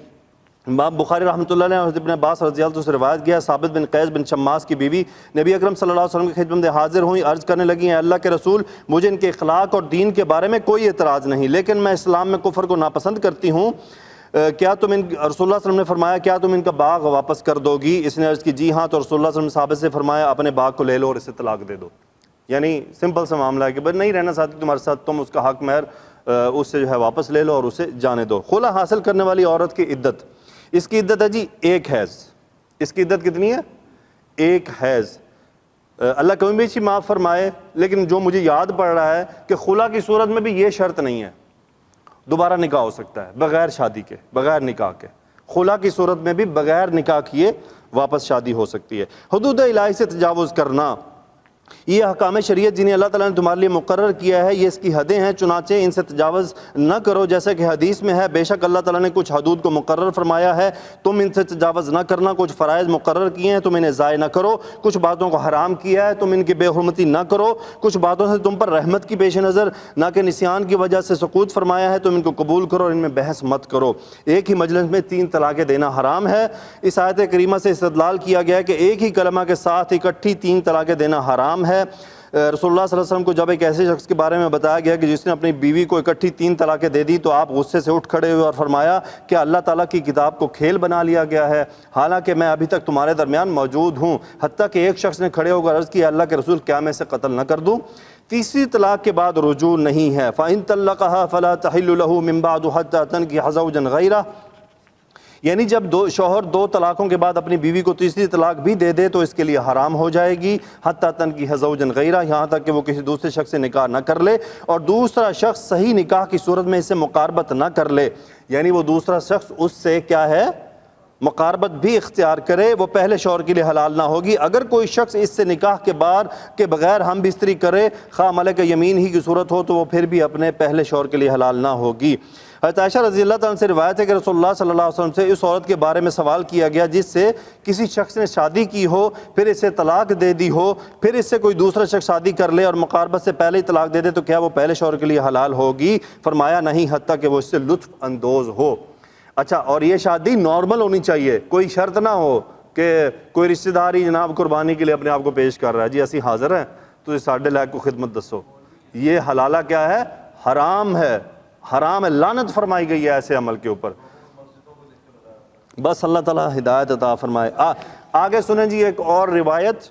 امام بخاری رحمۃ اللہ نے حضرت ابن عباس رضی اللہ عنہ سے روایت کیا ثابت بن قیس بن شماس کی بیوی نبی اکرم صلی اللہ علیہ وسلم کی خدمت میں حاضر ہوئیں، عرض کرنے لگیں اے اللہ کے رسول مجھے ان کے اخلاق اور دین کے بارے میں کوئی اعتراض نہیں، لیکن میں اسلام میں کفر کو ناپسند کرتی ہوں۔ کیا تم رسول اللہ صلی اللہ علیہ وسلم نے فرمایا کیا تم ان کا باغ واپس کر دو گی؟ اس نے عرض کی جی ہاں۔ تو رسول اللہ صلی اللہ علیہ وسلم ثابت سے فرمایا اپنے باغ کو لے لو اور اسے طلاق دے دو۔ یعنی سمپل سا معاملہ ہے کہ بھائی نہیں رہنا چاہتی تمہارے ساتھ، تم اس کا حق مہر اس سے جو ہے واپس لے لو اور اسے جانے دو۔ خلا حاصل کرنے والی عورت کی عدت، اس کی عدت ہے جی ایک حیض۔ اس کی عدت کتنی ہے؟ ایک حیض۔ اللہ کبھی بھی اچھی معاف فرمائے، لیکن جو مجھے یاد پڑ رہا ہے کہ خلا کی صورت میں بھی یہ شرط نہیں ہے، دوبارہ نکاح ہو سکتا ہے بغیر شادی کے، بغیر نکاح کے۔ خلا کی صورت میں بھی بغیر نکاح کیے واپس شادی ہو سکتی ہے۔ حدود الہی سے تجاوز کرنا، یہ احکام شریعت جنہیں اللہ تعالیٰ نے تمہارے لیے مقرر کیا ہے یہ اس کی حدیں ہیں، چنانچہ ان سے تجاوز نہ کرو، جیسا کہ حدیث میں ہے بے شک اللہ تعالیٰ نے کچھ حدود کو مقرر فرمایا ہے تم ان سے تجاوز نہ کرنا، کچھ فرائض مقرر کیے ہیں تم انہیں ضائع نہ کرو، کچھ باتوں کو حرام کیا ہے تم ان کی بے حرمتی نہ کرو، کچھ باتوں سے تم پر رحمت کی پیش نظر نہ کہ نسیان کی وجہ سے سقوط فرمایا ہے تم ان کو قبول کرو اور ان میں بحث مت کرو۔ ایک ہی مجلس میں 3 طلاقیں دینا حرام ہے۔ اس آیت کریمہ سے استدلال کیا گیا ہے کہ ایک ہی کلمہ کے ساتھ اکٹھی 3 طلاقیں دینا حرام ہے۔ رسول اللہ صلی اللہ علیہ وسلم کو جب ایک ایسے شخص کے بارے میں بتایا گیا کہ جس نے اپنی بیوی کو اکٹھی 3 طلاقیں دے دی تو آپ غصے سے اٹھ کھڑے ہوئے اور فرمایا کہ اللہ تعالیٰ کی کتاب کو کھیل بنا لیا گیا ہے، حالانکہ میں ابھی تک تمہارے درمیان موجود ہوں۔ حتیٰ کہ ایک شخص نے کھڑے ہو کر عرض کیا اللہ کے رسول کیا میں اسے قتل نہ کر دوں؟ تیسری طلاق کے بعد رجوع نہیں ہے۔ فَإِن طَلَّقَهَا فَلَا تَحِلُّ لَهُ مِن بَعْدُ حَتَّىٰ تَنكِحَ زَوْجًا غَيْرَهُ، یعنی جب شوہر 2 طلاقوں کے بعد اپنی بیوی کو تیسری طلاق بھی دے دے تو اس کے لیے حرام ہو جائے گی، حتیٰ تنکیح زوجا غیرہ، یہاں تک کہ وہ کسی دوسرے شخص سے نکاح نہ کر لے اور دوسرا شخص صحیح نکاح کی صورت میں اس سے مقاربت نہ کر لے، یعنی وہ دوسرا شخص اس سے کیا ہے مقاربت بھی اختیار کرے، وہ پہلے شوہر کے لیے حلال نہ ہوگی۔ اگر کوئی شخص اس سے نکاح کے بغیر ہم بستری کرے خواہ ملک یمین ہی کی صورت ہو تو وہ پھر بھی اپنے پہلے شوہر کے لیے حلال نہ ہوگی۔ حضرت عائشہ رضی اللہ تعالیٰ سے روایت ہے کہ رسول اللہ صلی اللہ علیہ وسلم سے اس عورت کے بارے میں سوال کیا گیا جس سے کسی شخص نے شادی کی ہو پھر اسے طلاق دے دی ہو، پھر اس سے کوئی دوسرا شخص شادی کر لے اور مقاربت سے پہلے ہی طلاق دے دے تو کیا وہ پہلے شوہر کے لیے حلال ہوگی؟ فرمایا نہیں، حتیٰ کہ وہ اس سے لطف اندوز ہو۔ اچھا، اور یہ شادی نارمل ہونی چاہیے، کوئی شرط نہ ہو کہ کوئی رشتہ داری جناب قربانی کے لیے اپنے آپ کو پیش کر رہا ہے جی اسی حاضر ہیں تو ساڈے لائق کو خدمت دسو، یہ حلالہ کیا ہے؟ حرام ہے، حرام ہے، لعنت فرمائی گئی ہے ایسے عمل کے اوپر۔ بس اللہ تعالیٰ ہدایت عطا فرمائے۔ آگے سنیں جی ایک اور روایت،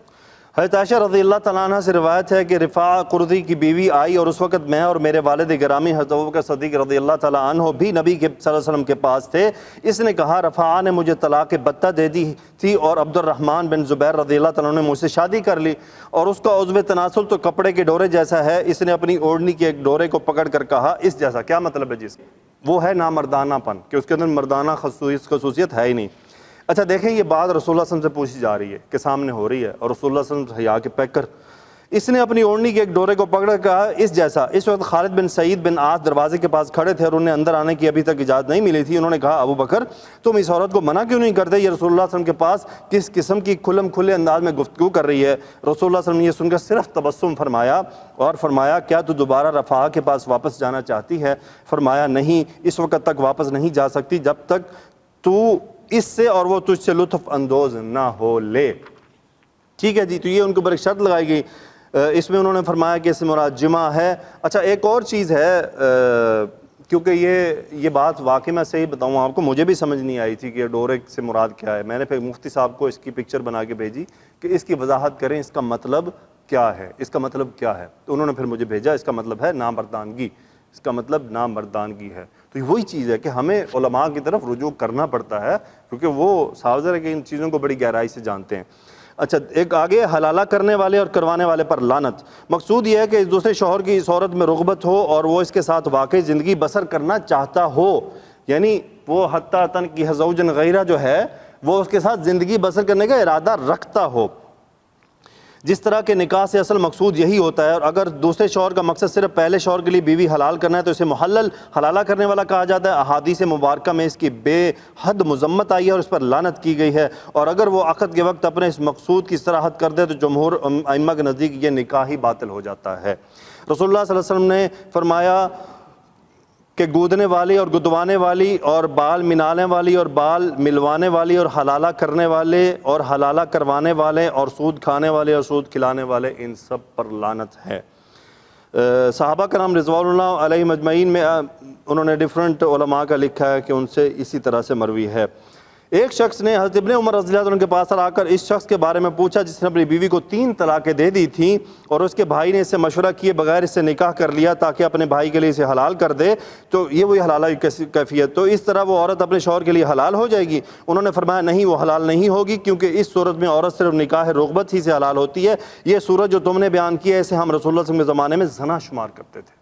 حضرت عائشہ رضی اللہ تعالیٰ عنہ سے روایت ہے کہ رفاع قرظی کی بیوی آئی اور اس وقت میں اور میرے والد گرامی حضرت ابوبکر صدیق رضی اللہ تعالیٰ عنہ بھی نبی کے صلی اللہ علیہ وسلم کے پاس تھے۔ اس نے کہا رفاع نے مجھے طلاق بتہ دے دی تھی اور عبد الرحمن بن زبیر رضی اللہ تعالیٰ عنہ نے مجھ سے شادی کر لی اور اس کا عضو تناسل تو کپڑے کے ڈورے جیسا ہے۔ اس نے اپنی اوڑھنی کے ایک ڈورے کو پکڑ کر کہا اس جیسا، کیا مطلب ہے جی اس کا؟ وہ ہے نامردانہ پن، کہ اس کے اندر مردانہ خصوصیت ہے ہی نہیں۔ اچھا دیکھیں یہ بات رسول اللہ صلی اللہ علیہ وسلم سے پوچھی جا رہی ہے کہ سامنے ہو رہی ہے، اور رسول اللہ صلی اللہ علیہ وسلم حیا کے پیکر، اس نے اپنی اوڑھنی کے ایک ڈورے کو پکڑ کہا اس جیسا۔ اس وقت خالد بن سعید بن عاص دروازے کے پاس کھڑے تھے اور انہیں اندر آنے کی ابھی تک اجازت نہیں ملی تھی۔ انہوں نے کہا ابو بکر تم اس عورت کو منع کیوں نہیں کرتے، یہ رسول اللہ صلی اللہ علیہ وسلم کے پاس کس قسم کی کھلم کھلے انداز میں گفتگو کر رہی ہے۔ رسول اللہ صلی اللہ علیہ وسلم نے یہ سن کر صرف تبسم فرمایا اور فرمایا کیا تو دوبارہ رفاع کے پاس واپس جانا چاہتی ہے؟ فرمایا نہیں، اس وقت تک واپس نہیں جا سکتی جب تک تو اس سے اور وہ تجھ سے لطف اندوز نہ ہو لے۔ ٹھیک ہے جی، تو یہ ان کے اوپر ایک شرط لگائی گئی۔ اس میں انہوں نے فرمایا کہ اس سے مراد جمع ہے۔ اچھا ایک اور چیز ہے، کیونکہ یہ بات واقعی میں صحیح بتاؤں آپ کو مجھے بھی سمجھ نہیں آئی تھی کہ ڈورے سے مراد کیا ہے۔ میں نے پھر مفتی صاحب کو اس کی پکچر بنا کے بھیجی کہ اس کی وضاحت کریں، اس کا مطلب کیا ہے، اس کا مطلب کیا ہے، تو انہوں نے پھر مجھے بھیجا اس کا مطلب ہے نامردانگی، اس کا مطلب نامردانگی ہے۔ تو وہی چیز ہے کہ ہمیں علماء کی طرف رجوع کرنا پڑتا ہے، کیونکہ وہ صاف ظاہر ہے کہ ان چیزوں کو بڑی گہرائی سے جانتے ہیں۔ اچھا ایک آگے حلالہ کرنے والے اور کروانے والے پر لعنت۔ مقصود یہ ہے کہ اس دوسرے شوہر کی اس عورت میں رغبت ہو اور وہ اس کے ساتھ واقعی زندگی بسر کرنا چاہتا ہو، یعنی وہ حتیٰ تنکح زوجا غیرہ جو ہے وہ اس کے ساتھ زندگی بسر کرنے کا ارادہ رکھتا ہو، جس طرح کے نکاح سے اصل مقصود یہی ہوتا ہے۔ اور اگر دوسرے شوہر کا مقصد صرف پہلے شوہر کے لیے بیوی حلال کرنا ہے تو اسے محلل حلالہ کرنے والا کہا جاتا ہے۔ احادیث مبارکہ میں اس کی بے حد مذمت آئی ہے اور اس پر لعنت کی گئی ہے، اور اگر وہ عقد کے وقت اپنے اس مقصود کی صراحت کر دے تو جمہور ائمہ کے نزدیک یہ نکاح ہی باطل ہو جاتا ہے۔ رسول اللہ صلی اللہ علیہ وسلم نے فرمایا کہ گودنے والی اور گدوانے والی اور بال منانے والی اور بال ملوانے والی اور حلالہ کرنے والے اور حلالہ کروانے والے اور سود کھانے والے اور سود کھلانے والے، ان سب پر لعنت ہے۔ صحابہ کرام رضوان اللہ علیہ مجمعین میں انہوں نے ڈیفرنٹ علماء کا لکھا ہے کہ ان سے اسی طرح سے مروی ہے۔ ایک شخص نے حضرت ابن عمر رضی اللہ عنہ کے پاس آ کر اس شخص کے بارے میں پوچھا جس نے اپنی بیوی کو 3 طلاقیں دے دی تھیں اور اس کے بھائی نے اس سے مشورہ کیے بغیر اس سے نکاح کر لیا تاکہ اپنے بھائی کے لیے اسے حلال کر دے، تو یہ وہی حلالہ کی کیفیت، تو اس طرح وہ عورت اپنے شوہر کے لیے حلال ہو جائے گی؟ انہوں نے فرمایا نہیں، وہ حلال نہیں ہوگی، کیونکہ اس صورت میں عورت صرف نکاح رغبت ہی سے حلال ہوتی ہے۔ یہ صورت جو تم نے بیان کی ہے اسے ہم رسول اللہ صلی اللہ علیہ وسلم کے زمانے میں زنا شمار کرتے تھے،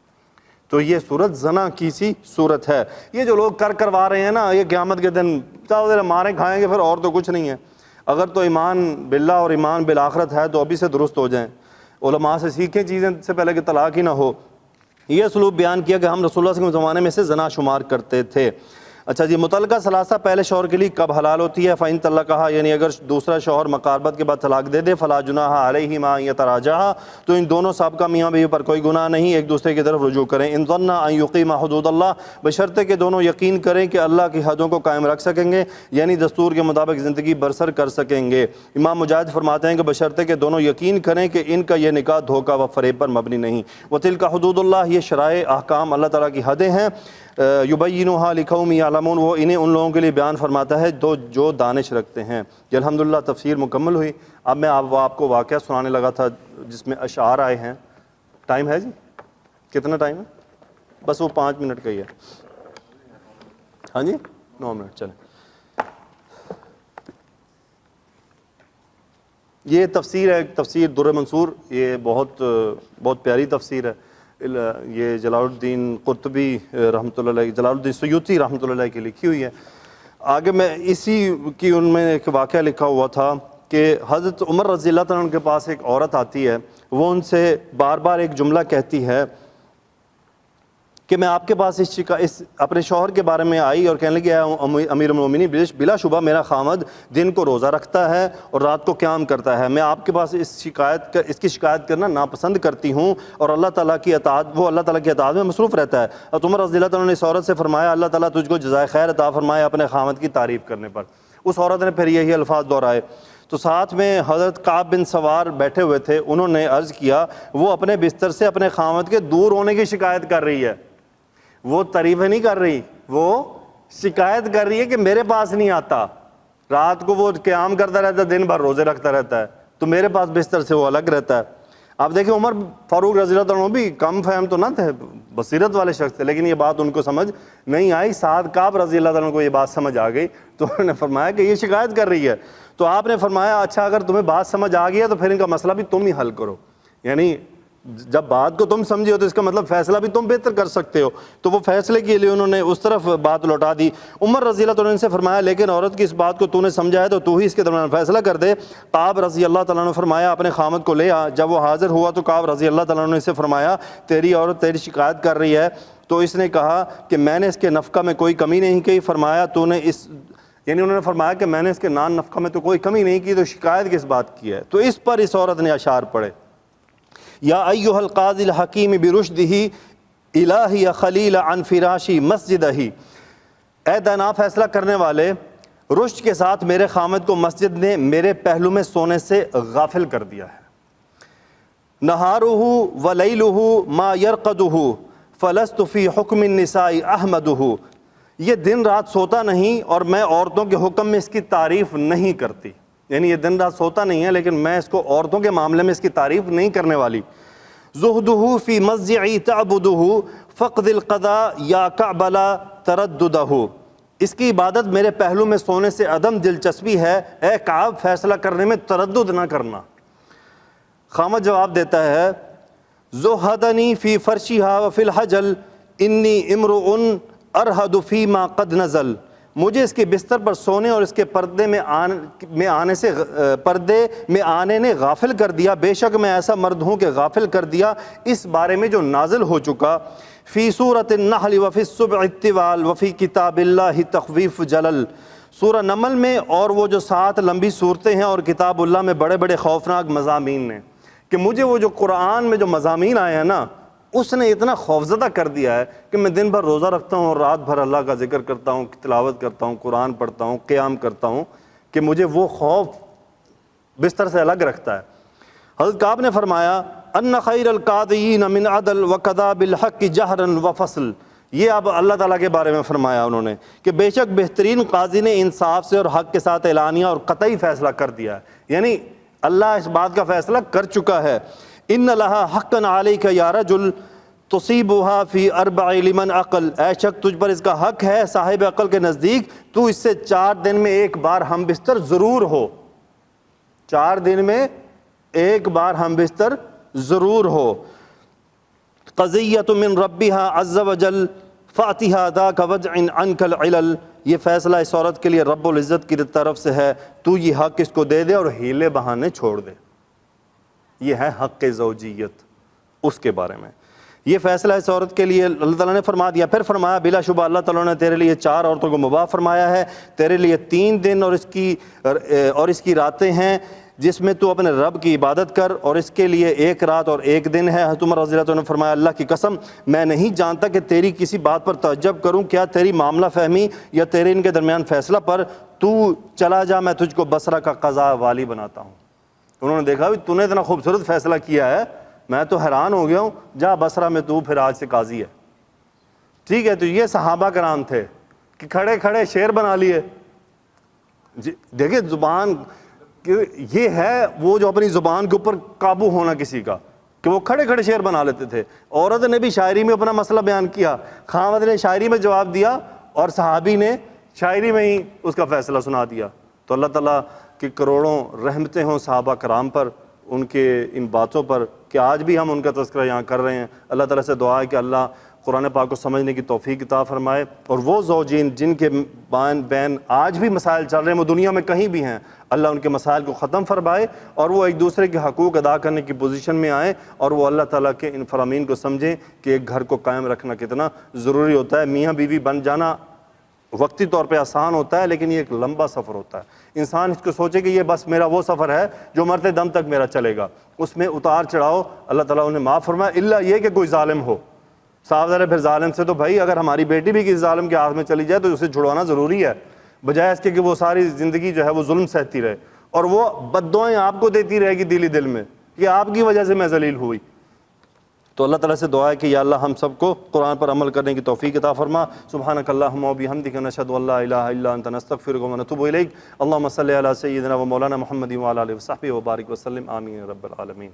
تو یہ صورت زنا کی سی صورت ہے۔ یہ جو لوگ کروا رہے ہیں نا، یہ قیامت کے دن مارے کھائیں گے پھر، اور تو کچھ نہیں ہے۔ اگر تو ایمان باللہ اور ایمان بالآخرت ہے تو ابھی سے درست ہو جائیں، علماء سے سیکھیں چیزیں سے پہلے کہ طلاق ہی نہ ہو۔ یہ اسلوب بیان کیا کہ ہم رسول اللہ صلی اللہ علیہ وسلم کے زمانے میں سے زنا شمار کرتے تھے۔ اچھا جی، متعلقہ ثلاثہ پہلے شوہر کے لیے کب حلال ہوتی ہے؟ فَإِن طَلَّقَهَا، یعنی اگر دوسرا شوہر مقاربت کے بعد طلاق دے دے، فَلَا جُنَاحَ عَلَيْهِمَا أَن يَتَرَاجَعَا، تو ان دونوں سابقہ میاں بیوی پر کوئی گناہ نہیں ایک دوسرے کی طرف رجوع کریں۔ إِن ظَنَّا أَن يُقِيمَا حُدُودَ اللَّهِ، بشرطے کہ دونوں یقین کریں کہ اللہ کی حدوں کو قائم رکھ سکیں گے، یعنی دستور کے مطابق زندگی بسر کر سکیں گے۔ امام مجاہد فرماتے ہیں کہ بشرطے کہ دونوں یقین کریں کہ ان کا یہ نکاح دھوکہ و فریب پر مبنی نہیں۔ وَتِلْكَ حُدُودُ اللَّهِ، یہ شرائع احکام اللہ تعالیٰ کی حدیں ہیں۔ یبینھا لقوم یعلمون، وہ انہیں ان لوگوں کے لیے بیان فرماتا ہے جو دانش رکھتے ہیں۔ یہ الحمدللہ تفسیر مکمل ہوئی۔ اب میں آپ کو واقعہ سنانے لگا تھا جس میں اشعار آئے ہیں۔ ٹائم ہے جی؟ کتنا ٹائم ہے؟ بس وہ 5 منٹ کا ہی ہے۔ ہاں جی 9 منٹ چلیں۔ یہ تفسیر ہے، تفسیر در منصور، یہ بہت پیاری تفسیر ہے۔ یہ جلال الدین قرطبی رحمۃ اللہ علیہ، جلال الدین سیوطی رحمۃ اللہ علیہ کی لکھی ہوئی ہے۔ آگے میں اسی کی ان میں ایک واقعہ لکھا ہوا تھا کہ حضرت عمر رضی اللہ عنہ کے پاس ایک عورت آتی ہے، وہ ان سے بار بار ایک جملہ کہتی ہے کہ میں آپ کے پاس اس اپنے شوہر کے بارے میں آئی اور کہنے لگی امیر المومنین، بلا شبہ میرا خامد دن کو روزہ رکھتا ہے اور رات کو قیام کرتا ہے، میں آپ کے پاس اس کی شکایت کرنا ناپسند کرتی ہوں، اور اللہ تعالیٰ کی اطاعت میں مصروف رہتا ہے۔ عمر رضی اللہ عنہ نے اس عورت سے فرمایا اللہ تعالیٰ تجھ کو جزائے خیر عطا فرمائے اپنے خامد کی تعریف کرنے پر۔ اس عورت نے پھر یہی الفاظ دہرائے، تو ساتھ میں حضرت کعب بن سوار بیٹھے ہوئے تھے، انہوں نے عرض کیا وہ اپنے بستر سے اپنے خامد کے دور ہونے کی شکایت کر رہی ہے۔ وہ تعریفیں نہیں کر رہی، وہ شکایت کر رہی ہے کہ میرے پاس نہیں آتا، رات کو وہ قیام کرتا رہتا ہے، دن بھر روزے رکھتا رہتا ہے، تو میرے پاس بستر سے وہ الگ رہتا ہے۔ آپ دیکھیں عمر فاروق رضی اللہ عنہ بھی کم فہم تو نہ تھے، بصیرت والے شخص تھے، لیکن یہ بات ان کو سمجھ نہیں آئی۔ سعد کعب رضی اللہ عنہ کو یہ بات سمجھ آ گئی تو انہوں نے فرمایا کہ یہ شکایت کر رہی ہے، تو آپ نے فرمایا اچھا اگر تمہیں بات سمجھ آ گئی ہے تو پھر ان کا مسئلہ بھی تم ہی حل کرو، یعنی جب بات کو تم سمجھے ہو تو اس کا مطلب فیصلہ بھی تم بہتر کر سکتے ہو. تو وہ فیصلے کے لیے انہوں نے اس طرف بات لوٹا دی. عمر رضی اللہ تعالیٰ عنہ سے فرمایا لیکن عورت کی اس بات کو تو نے سمجھا ہے تو ہی اس کے درمیان فیصلہ کر دے. کعب رضی اللہ تعالیٰ عنہ نے فرمایا اپنے خامد کو لے آ. جب وہ حاضر ہوا تو کعب رضی اللہ تعالیٰ عنہ نے اسے فرمایا تیری عورت تیری شکایت کر رہی ہے. تو اس نے کہا کہ میں نے اس کے نفقہ میں کوئی کمی نہیں کی. فرمایا تو نے یعنی انہوں نے فرمایا کہ میں نے اس کے نان نفقہ میں تو کوئی کمی نہیں کی تو شکایت کس بات کی ہے. تو اس پر اس عورت نے اشعار پڑھے یا ایھا القاضی الحکیم برشدہ الہی خلیل عن فراشی مسجدہ. اے دانا فیصلہ کرنے والے، رشد کے ساتھ میرے خامد کو مسجد نے میرے پہلو میں سونے سے غافل کر دیا ہے. نہارہ ولیلہ ما یرقدہ فلست فی حکم النساء احمدہ. یہ دن رات سوتا نہیں اور میں عورتوں کے حکم میں اس کی تعریف نہیں کرتی. یعنی یہ دن رات سوتا نہیں ہے لیکن میں اس کو عورتوں کے معاملے میں اس کی تعریف نہیں کرنے والی. زہدہ فی مضجعی تعبدہ فقد القضاء یا کعبلا ترددہ. اس کی عبادت میرے پہلو میں سونے سے عدم دلچسپی ہے. اے کعب فیصلہ کرنے میں تردد نہ کرنا. خامد جواب دیتا ہے زہدنی فی فرشہا وفی الحجل انی امرؤ ارہد فیما قد نزل. مجھے اس کے بستر پر سونے اور اس کے پردے میں آنے نے غافل کر دیا. بے شک میں ایسا مرد ہوں کہ غافل کر دیا اس بارے میں جو نازل ہو چکا. فی سورۃ النحل وفی السبع الطوال وفی کتاب اللہ تخویف جلل. سورہ نمل میں اور وہ جو 7 لمبی صورتیں ہیں اور کتاب اللہ میں بڑے بڑے خوفناک مضامین ہیں. کہ مجھے وہ جو قرآن میں جو مضامین آئے ہیں نا اس نے اتنا خوفزدہ کر دیا ہے کہ میں دن بھر روزہ رکھتا ہوں اور رات بھر اللہ کا ذکر کرتا ہوں، تلاوت کرتا ہوں، قرآن پڑھتا ہوں، قیام کرتا ہوں کہ مجھے وہ خوف بستر سے الگ رکھتا ہے. حضرت کعب نے فرمایا ان خیر القاضیین من عدل وقضا بالحق جہرا وفصل. یہ اب اللہ تعالیٰ کے بارے میں فرمایا انہوں نے کہ بے شک بہترین قاضی نے انصاف سے اور حق کے ساتھ اعلانیہ اور قطعی فیصلہ کر دیا ہے. یعنی اللہ اس بات کا فیصلہ کر چکا ہے. ان لہا حقا علیک یا رجل تصیبها فی 4 لمن عقل. اے شک تجھ پر اس کا حق ہے صاحب عقل کے نزدیک تو اس سے 4 دن میں ایک بار ہم بستر ضرور ہو. 4 دن میں ایک بار ہم بستر ضرور ہو. قضیۃ من ربها عز وجل فاتحہ ذاک وجع عنک العلل. یہ فیصلہ اس عورت کے لیے رب العزت کی طرف سے ہے، تو یہ حق اس کو دے دے اور ہیلے بہانے چھوڑ دے. یہ ہے حق زوجیت اس کے بارے میں. یہ فیصلہ اس عورت کے لیے اللہ تعالیٰ نے فرما دیا. پھر فرمایا بلا شبہ اللہ تعالیٰ نے تیرے لیے 4 عورتوں کو مباح فرمایا ہے. تیرے لیے 3 دن اور اس کی راتیں ہیں جس میں تو اپنے رب کی عبادت کر، اور اس کے لیے 1 رات اور 1 دن ہے. حضرت عمر رضی اللہ عنہ نے فرمایا اللہ کی قسم میں نہیں جانتا کہ تیری کسی بات پر تعجب کروں. کیا تیری معاملہ فہمی یا تیرے ان کے درمیان فیصلہ پر؟ تو چلا جا میں تجھ کو بصرہ کا قضا والی بناتا ہوں. انہوں نے دیکھا تو نے اتنا خوبصورت فیصلہ کیا ہے، میں تو حیران ہو گیا ہوں، جا بصرہ میں تو پھر آج سے قاضی ہے. ٹھیک ہے. تو یہ صحابہ کرام تھے کہ کھڑے کھڑے شعر بنا لیے. دیکھیں زبان یہ ہے وہ جو اپنی زبان کے اوپر قابو ہونا کسی کا، کہ وہ کھڑے کھڑے شعر بنا لیتے تھے. عورت نے بھی شاعری میں اپنا مسئلہ بیان کیا، خاوند نے شاعری میں جواب دیا اور صحابی نے شاعری میں ہی اس کا فیصلہ سنا دیا. تو اللہ تعالیٰ کی کروڑوں رحمتیں ہوں صحابہ کرام پر، ان کے ان باتوں پر کہ آج بھی ہم ان کا تذکرہ یہاں کر رہے ہیں. اللہ تعالیٰ سے دعا ہے کہ اللہ قرآن پاک کو سمجھنے کی توفیق عطا فرمائے، اور وہ زوجین جن کے بین آج بھی مسائل چل رہے ہیں، وہ دنیا میں کہیں بھی ہیں، اللہ ان کے مسائل کو ختم فرمائے اور وہ ایک دوسرے کے حقوق ادا کرنے کی پوزیشن میں آئیں، اور وہ اللہ تعالیٰ کے ان فرامین کو سمجھیں کہ ایک گھر کو قائم رکھنا کتنا ضروری ہوتا ہے. میاں بیوی بن جانا وقتی طور پہ آسان ہوتا ہے لیکن یہ ایک لمبا سفر ہوتا ہے. انسان اس کو سوچے کہ یہ بس میرا وہ سفر ہے جو مرتے دم تک میرا چلے گا، اس میں اتار چڑھاؤ اللہ تعالیٰ انہیں معاف فرمائے، الا یہ کہ کوئی ظالم ہو. صاف ظاہر ہے پھر ظالم سے تو بھائی اگر ہماری بیٹی بھی کسی ظالم کے ہاتھ میں چلی جائے تو اسے چھڑوانا ضروری ہے، بجائے اس کے کہ وہ ساری زندگی جو ہے وہ ظلم سہتی رہے اور وہ بددعائیں آپ کو دیتی رہے گی دلی دل میں کہ آپ کی وجہ سے میں ذلیل ہوئی. تو اللہ تعالیٰ سے دعا ہے کہ یا اللہ ہم سب کو قرآن پر عمل کرنے کی توفیق عطا فرما. سبحانک اللہم و بحمدک نشہد ان لا الہ الا انت نستغفرک و نتوب الیک. اللہم صلی علی سیدنا و مولانا محمد و علی آلہ و صحبہ و بارک وسلم. آمین رب العالمین.